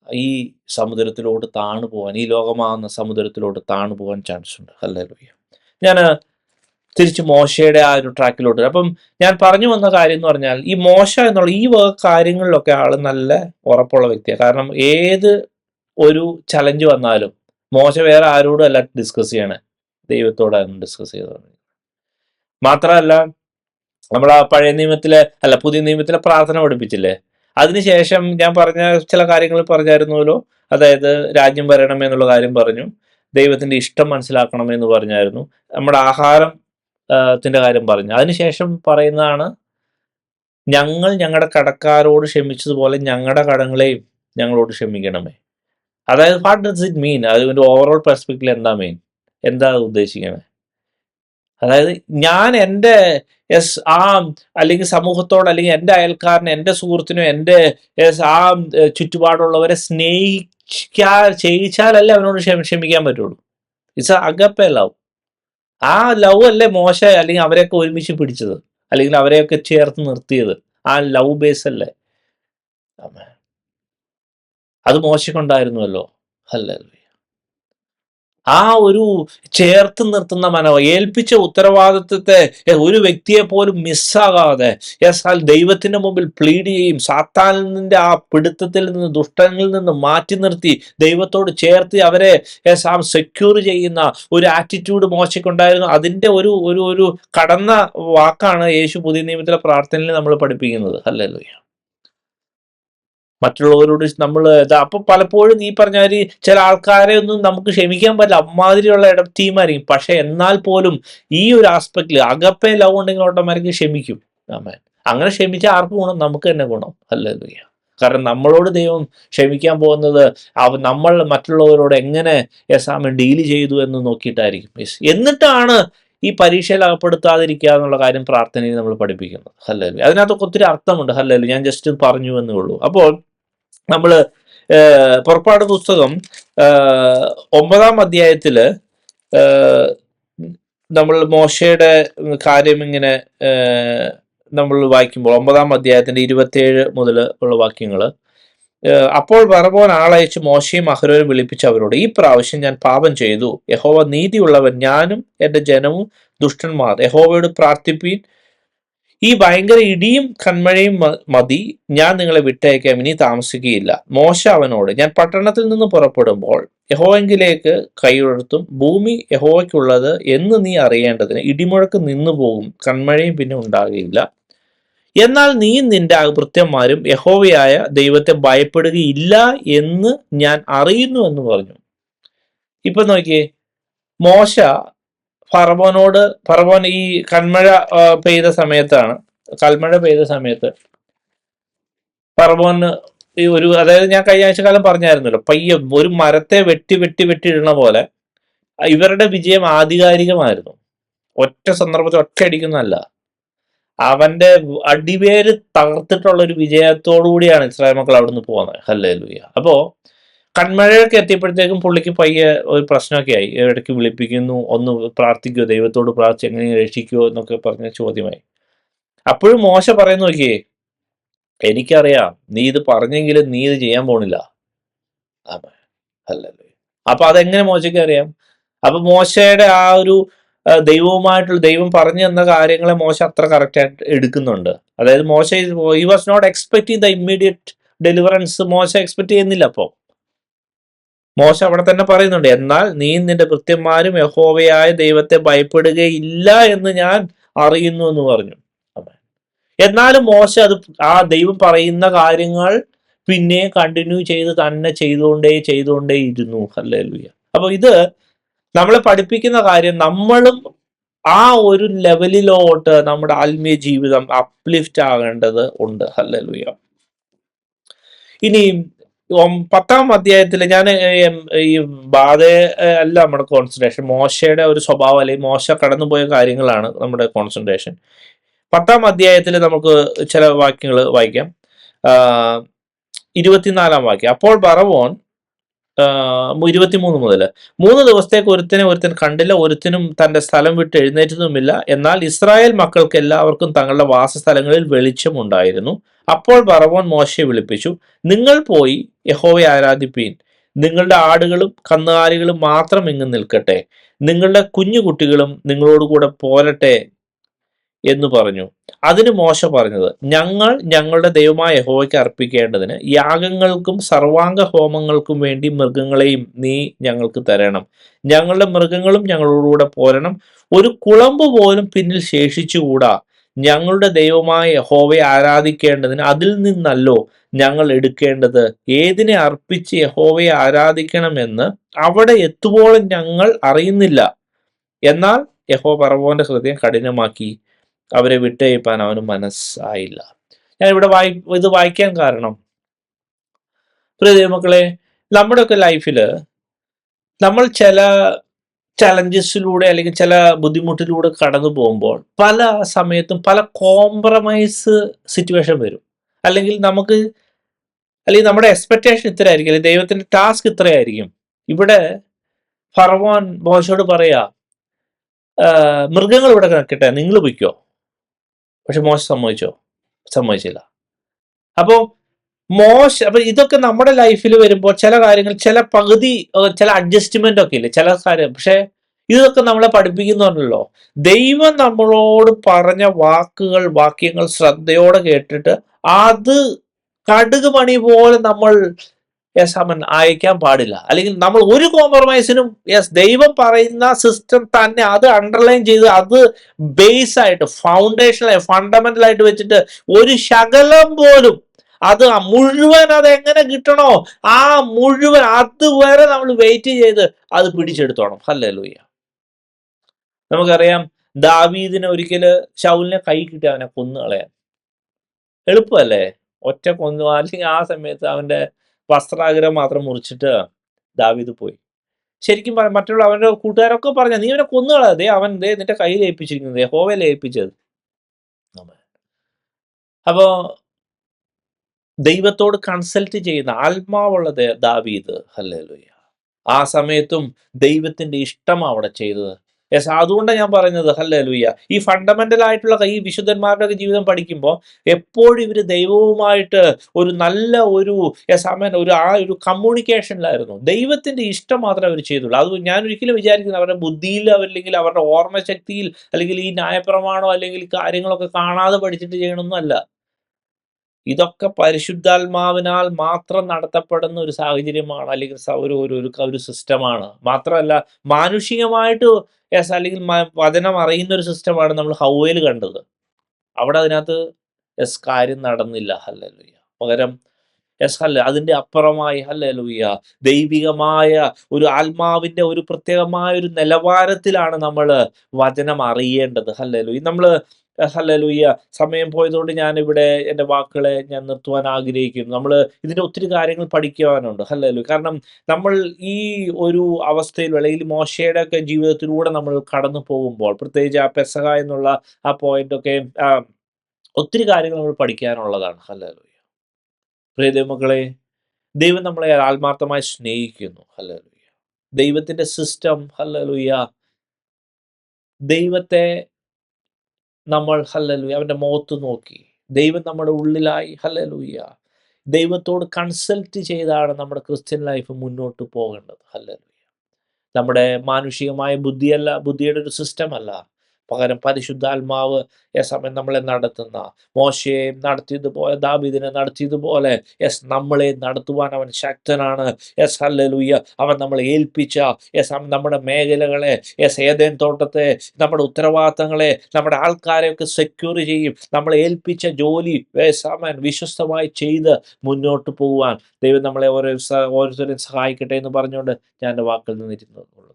ഈ സമുദ്രത്തിലോട്ട് താണു പോകാൻ, ഈ ലോകമാകുന്ന സമുദ്രത്തിലോട്ട് താണു പോകാൻ ചാൻസ് ഉണ്ട്. ഹല്ലേലൂയ. ഞാൻ തിരിച്ച് മോശയുടെ ആ ഒരു ട്രാക്കിലോട്ട്. അപ്പം ഞാൻ പറഞ്ഞു വന്ന കാര്യം എന്ന് പറഞ്ഞാൽ, ഈ മോശ എന്നുള്ള ഈ വക കാര്യങ്ങളിലൊക്കെ ആള് നല്ല ഉറപ്പുള്ള വ്യക്തിയാണ്. കാരണം ഏത് ഒരു ചലഞ്ച് വന്നാലും മോശ വേറെ ആരോടും അല്ല ഡിസ്കസ് ചെയ്യണേ, ദൈവത്തോടാണ് ഡിസ്കസ് ചെയ്തത്. മാത്രമല്ല, നമ്മൾ ആ പഴയ നിയമത്തിലെ പുതിയ നിയമത്തിലെ പ്രാർത്ഥന പഠിപ്പിച്ചില്ലേ, അതിനുശേഷം ഞാൻ പറഞ്ഞ ചില കാര്യങ്ങൾ പറഞ്ഞായിരുന്നല്ലോ. അതായത് രാജ്യം വരണമെന്നുള്ള കാര്യം പറഞ്ഞു, ദൈവത്തിന്റെ ഇഷ്ടം മനസ്സിലാക്കണമെന്ന് പറഞ്ഞായിരുന്നു, നമ്മുടെ ആഹാരത്തിന്റെ കാര്യം പറഞ്ഞു. അതിനുശേഷം പറയുന്നതാണ്, ഞങ്ങൾ ഞങ്ങളുടെ കടക്കാരോട് ക്ഷമിച്ചതുപോലെ ഞങ്ങളുടെ കടങ്ങളെയും ഞങ്ങളോട് ക്ഷമിക്കണമേ. അതായത് വാട്ട് ഡസ് ഇറ്റ് മീൻ? അതിന്റെ ഓവറോൾ പെർസ്പെക്റ്റീവ് എന്താ ഉദ്ദേശിക്കണേ? അതായത് ഞാൻ എൻ്റെ അല്ലെങ്കിൽ സമൂഹത്തോട്, അല്ലെങ്കിൽ എൻ്റെ അയൽക്കാരനെ, എൻ്റെ സുഹൃത്തിനോ, എൻ്റെ ആ ചുറ്റുപാടുള്ളവരെ ചെയ്യിച്ചാലല്ലേ അവനോട് ക്ഷമിക്കാൻ പറ്റുള്ളൂ. It's agape love. ആ ലവ് അല്ലേ മോശ അല്ലെങ്കിൽ അവരെയൊക്കെ ഒരുമിച്ച് പിടിച്ചത്, അല്ലെങ്കിൽ അവരെയൊക്കെ ചേർത്ത് നിർത്തിയത്. ആ ലവ് ബേസ് അല്ലേ അത് മോശക്കുണ്ടായിരുന്നുവല്ലോ. ഹല്ലേലൂയ. ആ ഒരു ചേർത്ത് നിർത്തുന്ന ഏൽപ്പിച്ച ഉത്തരവാദിത്വത്തെ ഒരു വ്യക്തിയെ പോലും മിസ്സാകാതെ ദൈവത്തിന്റെ മുമ്പിൽ പ്ലീഡ് ചെയ്യും. സാത്താനിന്റെ ആ പിടുത്തത്തിൽ നിന്ന്, ദുഷ്ടങ്ങളിൽ നിന്ന് മാറ്റി നിർത്തി ദൈവത്തോട് ചേർത്ത് അവരെ സെക്യൂർ ചെയ്യുന്ന ഒരു ആറ്റിറ്റ്യൂഡ് മോശക്കുണ്ടായിരുന്നു. അതിന്റെ ഒരു കടന്ന വാക്കാണ് യേശു പുതിയ നിയമത്തിലെ പ്രാർത്ഥനയിൽ നമ്മൾ പഠിപ്പിക്കുന്നത്. ഹല്ലേലൂയ. മറ്റുള്ളവരോട് നമ്മൾ അപ്പൊ പലപ്പോഴും ഈ പറഞ്ഞ ചില ആൾക്കാരെ ഒന്നും നമുക്ക് ക്ഷമിക്കാൻ പറ്റില്ല, അമ്മാതിരിയുള്ള ടീമായിരിക്കും. പക്ഷെ എന്നാൽ പോലും ഈ ഒരു ആസ്പെക്റ്റിൽ അഗപ്പെ ലവ് ഉണ്ടെങ്കിൽ ഓട്ടോമാറ്റിക് ക്ഷമിക്കും. ആമേൻ. അങ്ങനെ ക്ഷമിച്ച ആർക്കും ഗുണം? നമുക്ക് തന്നെ ഗുണം. ഹല്ലേലൂയ. കാരണം നമ്മളോട് ദൈവം ക്ഷമിക്കാൻ പോകുന്നത് നമ്മൾ മറ്റുള്ളവരോട് എങ്ങനെ ഡീല് ചെയ്തു എന്ന് നോക്കിയിട്ടായിരിക്കും. എന്നിട്ടാണ് ഈ പരീക്ഷയിൽ അകപ്പെടുത്താതിരിക്കുക എന്നുള്ള കാര്യം പ്രാർത്ഥനയിൽ നമ്മൾ പഠിപ്പിക്കുന്നത്. ഹല്ലേലൂയ. അതിനകത്തൊക്കെ ഒത്തിരി അർത്ഥമുണ്ട്. ഹല്ലേലൂയ. ഞാൻ ജസ്റ്റ് പറഞ്ഞു എന്നേ ഉള്ളൂ. അപ്പോൾ നമ്മള് പുറപ്പാട് പുസ്തകം 9-ാം അധ്യായത്തില് നമ്മൾ മോശയുടെ കാര്യം ഇങ്ങനെ നമ്മൾ വായിക്കുമ്പോൾ 9-ാം അധ്യായത്തിന്റെ 27 മുതൽ ഉള്ള വാക്യങ്ങള്, അപ്പോൾ ഫറവോൻ ആളയച്ച് മോശയും അഹരോനും വിളിപ്പിച്ച് അവരോട്, ഈ പ്രാവശ്യം ഞാൻ പാപം ചെയ്തു. യഹോവ നീതിയുള്ളവൻ, ഞാനും എന്റെ ജനവും ദുഷ്ടന്മാർ. യഹോവയോട് പ്രാർത്ഥിപ്പീൻ. ഈ ഭയങ്കര ഇടിയും കന്മഴയും മതി, ഞാൻ നിങ്ങളെ വിട്ടയക്കാം, ഇനി താമസിക്കുകയില്ല. മോശ അവനോട്, ഞാൻ പട്ടണത്തിൽ നിന്ന് പുറപ്പെടുമ്പോൾ യഹോവെങ്കിലേക്ക് കൈ ഉയർത്തും. ഭൂമി യഹോവയ്ക്കുള്ളത് എന്ന് നീ അറിയേണ്ടതിന് ഇടിമുഴക്ക് നിന്നു പോകും, കന്മഴയും പിന്നെ ഉണ്ടാകുകയില്ല. എന്നാൽ നീ നിന്റെ ഭൃത്യന്മാരും യഹോവയായ ദൈവത്തെ ഭയപ്പെടുകയില്ല എന്ന് ഞാൻ അറിയുന്നു എന്ന് പറഞ്ഞു. ഇപ്പൊ നോക്കിയേ, മോശ ഫറവോൻ ഈ കന്മഴ പെയ്ത സമയത്ത് ഫറവോന് ഈ അതായത് ഞാൻ കഴിഞ്ഞ ആഴ്ച കാലം പറഞ്ഞായിരുന്നല്ലോ, പയ്യെ ഒരു മരത്തെ വെട്ടി ഇടുന്ന പോലെ ഇവരുടെ വിജയം ആധികാരികമായിരുന്നു. ഒറ്റ സന്ദർഭത്തിൽ ഒറ്റ അടിക്കുന്നതല്ല, അവന്റെ അടിവേര് തകർത്തിട്ടുള്ള ഒരു വിജയത്തോടു കൂടിയാണ് ഇസ്രായേൽ മക്കൾ അവിടുന്ന് പോകുന്നത്. ഹല്ലേലൂയ. അപ്പോ കന്മഴയൊക്കെ എത്തിയപ്പോഴത്തേക്കും പുള്ളിക്ക് പയ്യെ ഒരു പ്രശ്നമൊക്കെ ആയി. ഇടയ്ക്ക് വിളിപ്പിക്കുന്നു, ഒന്ന് പ്രാർത്ഥിക്കുമോ, ദൈവത്തോട് പ്രാർത്ഥിച്ച് എങ്ങനെ രക്ഷിക്കുമോ എന്നൊക്കെ പറഞ്ഞ ചോദ്യമായി. അപ്പോഴും മോശ പറയുന്നു, നോക്കിയേ, എനിക്കറിയാം നീ ഇത് പറഞ്ഞെങ്കിലും നീ ഇത് ചെയ്യാൻ പോണില്ല. ഹല്ലേലൂയ. അപ്പൊ അതെങ്ങനെ മോശയ്ക്ക് അറിയാം? അപ്പൊ മോശയുടെ ആ ഒരു ദൈവം പറഞ്ഞു തന്ന കാര്യങ്ങളെ മോശ അത്ര കറക്റ്റായിട്ട് എടുക്കുന്നുണ്ട്. അതായത് Mosha he was not expecting the immediate deliverance. Mosha expect ചെയ്യുന്നില്ല. അപ്പോ മോശ അവിടെ തന്നെ പറയുന്നുണ്ട്, എന്നാൽ നീ നിന്റെ ഭൃത്യന്മാരും യഹോവയായ ദൈവത്തെ ഭയപ്പെടുകയില്ല എന്ന് ഞാൻ അറിയുന്നു എന്ന് പറഞ്ഞു. എന്നാലും മോശ ആ ദൈവം പറയുന്ന കാര്യങ്ങൾ പിന്നെ കണ്ടിന്യൂ ചെയ്ത് തന്നെ ചെയ്തുകൊണ്ടേ ഇരുന്നു. ഹല്ലേലൂയ. അപ്പൊ ഇത് നമ്മളെ പഠിപ്പിക്കുന്ന കാര്യം, നമ്മളും ആ ഒരു ലെവലിലോട്ട് നമ്മുടെ ആത്മീയ ജീവിതം അപ്ലിഫ്റ്റ് ആകേണ്ടത് ഉണ്ട്. ഹല്ലേലൂയ. ഇനി 10-ാം അധ്യായത്തിൽ ഞാൻ ഈ ബാധയെ അല്ല നമ്മുടെ കോൺസെൻട്രേഷൻ, മോശയുടെ ഒരു സ്വഭാവം അല്ലെങ്കിൽ മോശ കടന്നുപോയ കാര്യങ്ങളാണ് നമ്മുടെ കോൺസെൻട്രേഷൻ. 10-ാം അധ്യായത്തിൽ നമുക്ക് ചില വാക്യങ്ങൾ വായിക്കാം. 24-ാം വാക്യം. അപ്പോൾ ഫറവോൻ 23 മുതൽ, 3 ദിവസത്തേക്ക് ഒരുത്തൻ കണ്ടില്ല, ഒരുത്തനും തന്റെ സ്ഥലം വിട്ട് എഴുന്നേറ്റതുമില്ല. എന്നാൽ ഇസ്രായേൽ മക്കൾക്ക് എല്ലാവർക്കും തങ്ങളുടെ വാസസ്ഥലങ്ങളിൽ വെളിച്ചമുണ്ടായിരുന്നു. അപ്പോൾ ഫറവോൻ മോശയെ വിളിപ്പിച്ചു, നിങ്ങൾ പോയി യഹോവയെ ആരാധിപ്പീൻ. നിങ്ങളുടെ ആടുകളും കന്നുകാലികളും മാത്രം ഇങ്ങ് നിൽക്കട്ടെ, നിങ്ങളുടെ കുഞ്ഞുകുട്ടികളും നിങ്ങളോടുകൂടെ പോരട്ടെ എന്ന് പറഞ്ഞു. അതിന് മോശ പറഞ്ഞത്, ഞങ്ങൾ ഞങ്ങളുടെ ദൈവമായ യഹോവയ്ക്ക് അർപ്പിക്കേണ്ടതിന് യാഗങ്ങൾക്കും സർവാംഗ ഹോമങ്ങൾക്കും വേണ്ടി മൃഗങ്ങളെയും നീ ഞങ്ങൾക്ക് തരണം. ഞങ്ങളുടെ മൃഗങ്ങളും ഞങ്ങളോടുകൂടെ പോരണം. ഒരു കുളമ്പ് പോലും പിന്നിൽ ശേഷിച്ചുകൂടാ. ഞങ്ങളുടെ ദൈവമായ യഹോവയെ ആരാധിക്കേണ്ടതിന് അതിൽ നിന്നല്ലോ ഞങ്ങൾ എടുക്കേണ്ടത്. ഏതിനെ അർപ്പിച്ച് യഹോവയെ ആരാധിക്കണമെന്ന് അവിടെ എത്തുവോളം ഞങ്ങൾ അറിയുന്നില്ല. എന്നാൽ യഹോവ ഫറവോന്റെ ഹൃദയം കഠിനമാക്കി, അവരെ വിട്ടയപ്പാൻ അവന് മനസ്സായില്ല. ഞാൻ ഇവിടെ ഇത് വായിക്കാൻ കാരണം, പ്രിയ ദൈവമക്കളെ, നമ്മുടെയൊക്കെ ലൈഫിൽ നമ്മൾ ചില ചലഞ്ചസിലൂടെ അല്ലെങ്കിൽ ചില ബുദ്ധിമുട്ടിലൂടെ കടന്നു പോകുമ്പോൾ പല സമയത്തും പല കോംപ്രമൈസ് സിറ്റുവേഷൻ വരും. അല്ലെങ്കിൽ നമ്മുടെ എക്സ്പെക്ടേഷൻ ഇത്ര ആയിരിക്കും, അല്ലെങ്കിൽ ദൈവത്തിന്റെ ടാസ്ക് ഇത്രയായിരിക്കും. ഇവിടെ ഫറവോൻ മോശയോട് പറയാ, മൃഗങ്ങൾ ഇവിടെ നിൽക്കട്ടെ, നിങ്ങൾ പൊയ്ക്കോ. പക്ഷെ മോശ സമ്മതിച്ചില്ല. അപ്പോ ഇതൊക്കെ നമ്മുടെ ലൈഫിൽ വരുമ്പോൾ ചില കാര്യങ്ങൾ, ചില പകുതി, ചില അഡ്ജസ്റ്റ്മെന്റ് ഒക്കെ ഇല്ലേ ചില കാര്യം. പക്ഷെ ഇതൊക്കെ നമ്മളെ പഠിപ്പിക്കുന്നുണ്ടല്ലോ, ദൈവം നമ്മളോട് പറഞ്ഞ വാക്യങ്ങൾ ശ്രദ്ധയോടെ കേട്ടിട്ട് അത് കടുക് മണി പോലെ നമ്മൾ അയക്കാൻ പാടില്ല. അല്ലെങ്കിൽ നമ്മൾ ഒരു കോംപ്രമൈസിനും ദൈവം പറയുന്ന സിസ്റ്റം തന്നെ അത് അണ്ടർലൈൻ ചെയ്ത് അത് ബേസ് ആയിട്ട് ഫണ്ടമെന്റൽ ആയിട്ട് വെച്ചിട്ട് ഒരു ശകലം പോലും അത് മുഴുവൻ അത് എങ്ങനെ കിട്ടണോ ആ മുഴുവൻ അതുവരെ നമ്മൾ വെയിറ്റ് ചെയ്ത് അത് പിടിച്ചെടുത്തോണം. ഹല്ലേലൂയ. നമുക്കറിയാം, ദാവീദിനെ ഒരിക്കല് ശൗലിനെ കൈ കിട്ടി അവനെ കൊന്നു കളയാൻ. എളുപ്പമല്ലേ? ഒറ്റ കൊന്നു. അല്ലെങ്കിൽ ആ സമയത്ത് അവന്റെ വസ്ത്രാഗ്രഹം മാത്രം മുറിച്ചിട്ട് ദാവീദ് പോയി. ശരിക്കും മറ്റുള്ള അവന്റെ കൂട്ടുകാരൊക്കെ പറഞ്ഞ, നീ അവനെ കൊന്നുകളാതെ, അവൻ നിന്റെ കയ്യിൽ ഏൽപ്പിച്ചിരിക്കുന്നത്, യഹോവയല്ലേ ഏൽപ്പിച്ചത്. അപ്പോ ദൈവത്തോട് കൺസൾട്ട് ചെയ്യുന്ന ആത്മാവുള്ള ദാവീദ്, ഹല്ലേലൂയ, ആ സമയത്തും ദൈവത്തിന്റെ ഇഷ്ടമാണ് അവിടെ ചെയ്തത്. അതുകൊണ്ടാണ് ഞാൻ പറയുന്നത്, ഹല്ലേലൂയ, ഈ ഫണ്ടമെന്റൽ ആയിട്ടുള്ള ഈ വിശുദ്ധന്മാരുടെ ജീവിതം പഠിക്കുമ്പോൾ എപ്പോഴും ഇവർ ദൈവവുമായിട്ട് ഒരു നല്ല ഒരു കമ്മ്യൂണിക്കേഷനിലായിരുന്നു. ദൈവത്തിന്റെ ഇഷ്ടം മാത്രമേ അവർ ചെയ്തുള്ളൂ. അത് ഞാൻ ഒരിക്കലും വിചാരിക്കുന്നത് അവരുടെ ബുദ്ധിയിൽ അല്ലെങ്കിൽ അവരുടെ ഓർമ്മശക്തിയിൽ അല്ലെങ്കിൽ ഈ ന്യായപ്രമാണോ അല്ലെങ്കിൽ കാര്യങ്ങളൊക്കെ കാണാതെ പഠിച്ചിട്ട് ചെയ്യണമെന്നല്ല. ഇതൊക്കെ പരിശുദ്ധാത്മാവിനാൽ മാത്രം നടത്തപ്പെടുന്ന ഒരു സാഹചര്യമാണ്, അല്ലെങ്കിൽ ഒരു സിസ്റ്റമാണ്. മാത്രമല്ല, മാനുഷികമായിട്ട് അല്ലെങ്കിൽ വചനം അറിയുന്ന ഒരു സിസ്റ്റമാണ് നമ്മൾ ഹൗവയിൽ കണ്ടത്. അവിടെ അതിനകത്ത് കാര്യം നടന്നില്ല. ഹല്ലേലൂയ. പകരം അതിന്റെ അപ്പുറമായി, ഹല്ലേലൂയ, ദൈവികമായ ഒരു ആത്മാവിന്റെ ഒരു പ്രത്യേകമായ ഒരു നിലവാരത്തിലാണ് നമ്മൾ വചനം അറിയേണ്ടത്. ഹല്ലേലൂയ. ഹല്ലേലൂയ, സമയം പോയതുകൊണ്ട് ഞാനിവിടെ എൻ്റെ വാക്കുകളെ ഞാൻ നിർത്തുവാൻ ആഗ്രഹിക്കുന്നു. നമ്മൾ ഇതിൻ്റെ ഒത്തിരി കാര്യങ്ങൾ പഠിക്കുവാനുണ്ട്. ഹല്ലേലൂയ. കാരണം നമ്മൾ ഈ ഒരു അവസ്ഥയിൽ അല്ലെങ്കിൽ മോശയുടെ ഒക്കെ ജീവിതത്തിലൂടെ നമ്മൾ കടന്നു പോകുമ്പോൾ, പ്രത്യേകിച്ച് ആ പെസഹ എന്നുള്ള ആ പോയിന്റൊക്കെ ഒത്തിരി കാര്യങ്ങൾ നമ്മൾ പഠിക്കാനുള്ളതാണ്. ഹല്ലേലൂയ. പ്രിയ ദൈവമക്കളെ, ദൈവം നമ്മളെ ആത്മാർത്ഥമായി സ്നേഹിക്കുന്നു. ഹല്ലേലൂയ. ദൈവത്തിന്റെ സിസ്റ്റം, ഹല്ലേലൂയ, ദൈവത്തെ നമ്മൾ, ഹല്ലേലൂയ, അവന്റെ മുഖത്ത് നോക്കി, ദൈവം നമ്മുടെ ഉള്ളിലായി, ഹല്ലേലൂയ, ദൈവത്തോട് കൺസൾട്ട് ചെയ്താണ് നമ്മുടെ ക്രിസ്ത്യൻ ലൈഫ് മുന്നോട്ട് പോകേണ്ടത്. ഹല്ലേലൂയ. നമ്മുടെ മാനുഷികമായ ബുദ്ധിയുടെ ഒരു സിസ്റ്റം അല്ല, പകരം പരിശുദ്ധാത്മാവ് സമയം നമ്മളെ നടത്തുന്ന, മോശയെ നടത്തിയതുപോലെ, ദാവീദിനെ നടത്തിയതുപോലെ നമ്മളെ നടത്തുവാൻ അവൻ ശക്തനാണ്. ഹല്ലേലൂയ. അവൻ നമ്മളെ ഏൽപ്പിച്ച നമ്മുടെ മേഖലകളെ, ഏദെൻ തോട്ടത്തെ, നമ്മുടെ ഉത്തരവാദിത്തങ്ങളെ, നമ്മുടെ ആൾക്കാരെയൊക്കെ സെക്യൂർ ചെയ്യും. നമ്മളെ ഏൽപ്പിച്ച ജോലി വിശ്വസ്തമായി ചെയ്ത് മുന്നോട്ട് പോകുവാൻ ദൈവം നമ്മളെ ഓരോരുത്തരെയും സഹായിക്കട്ടെ എന്ന് പറഞ്ഞുകൊണ്ട് ഞാൻ എൻ്റെ വാക്കിൽ നിന്നിരുന്നു.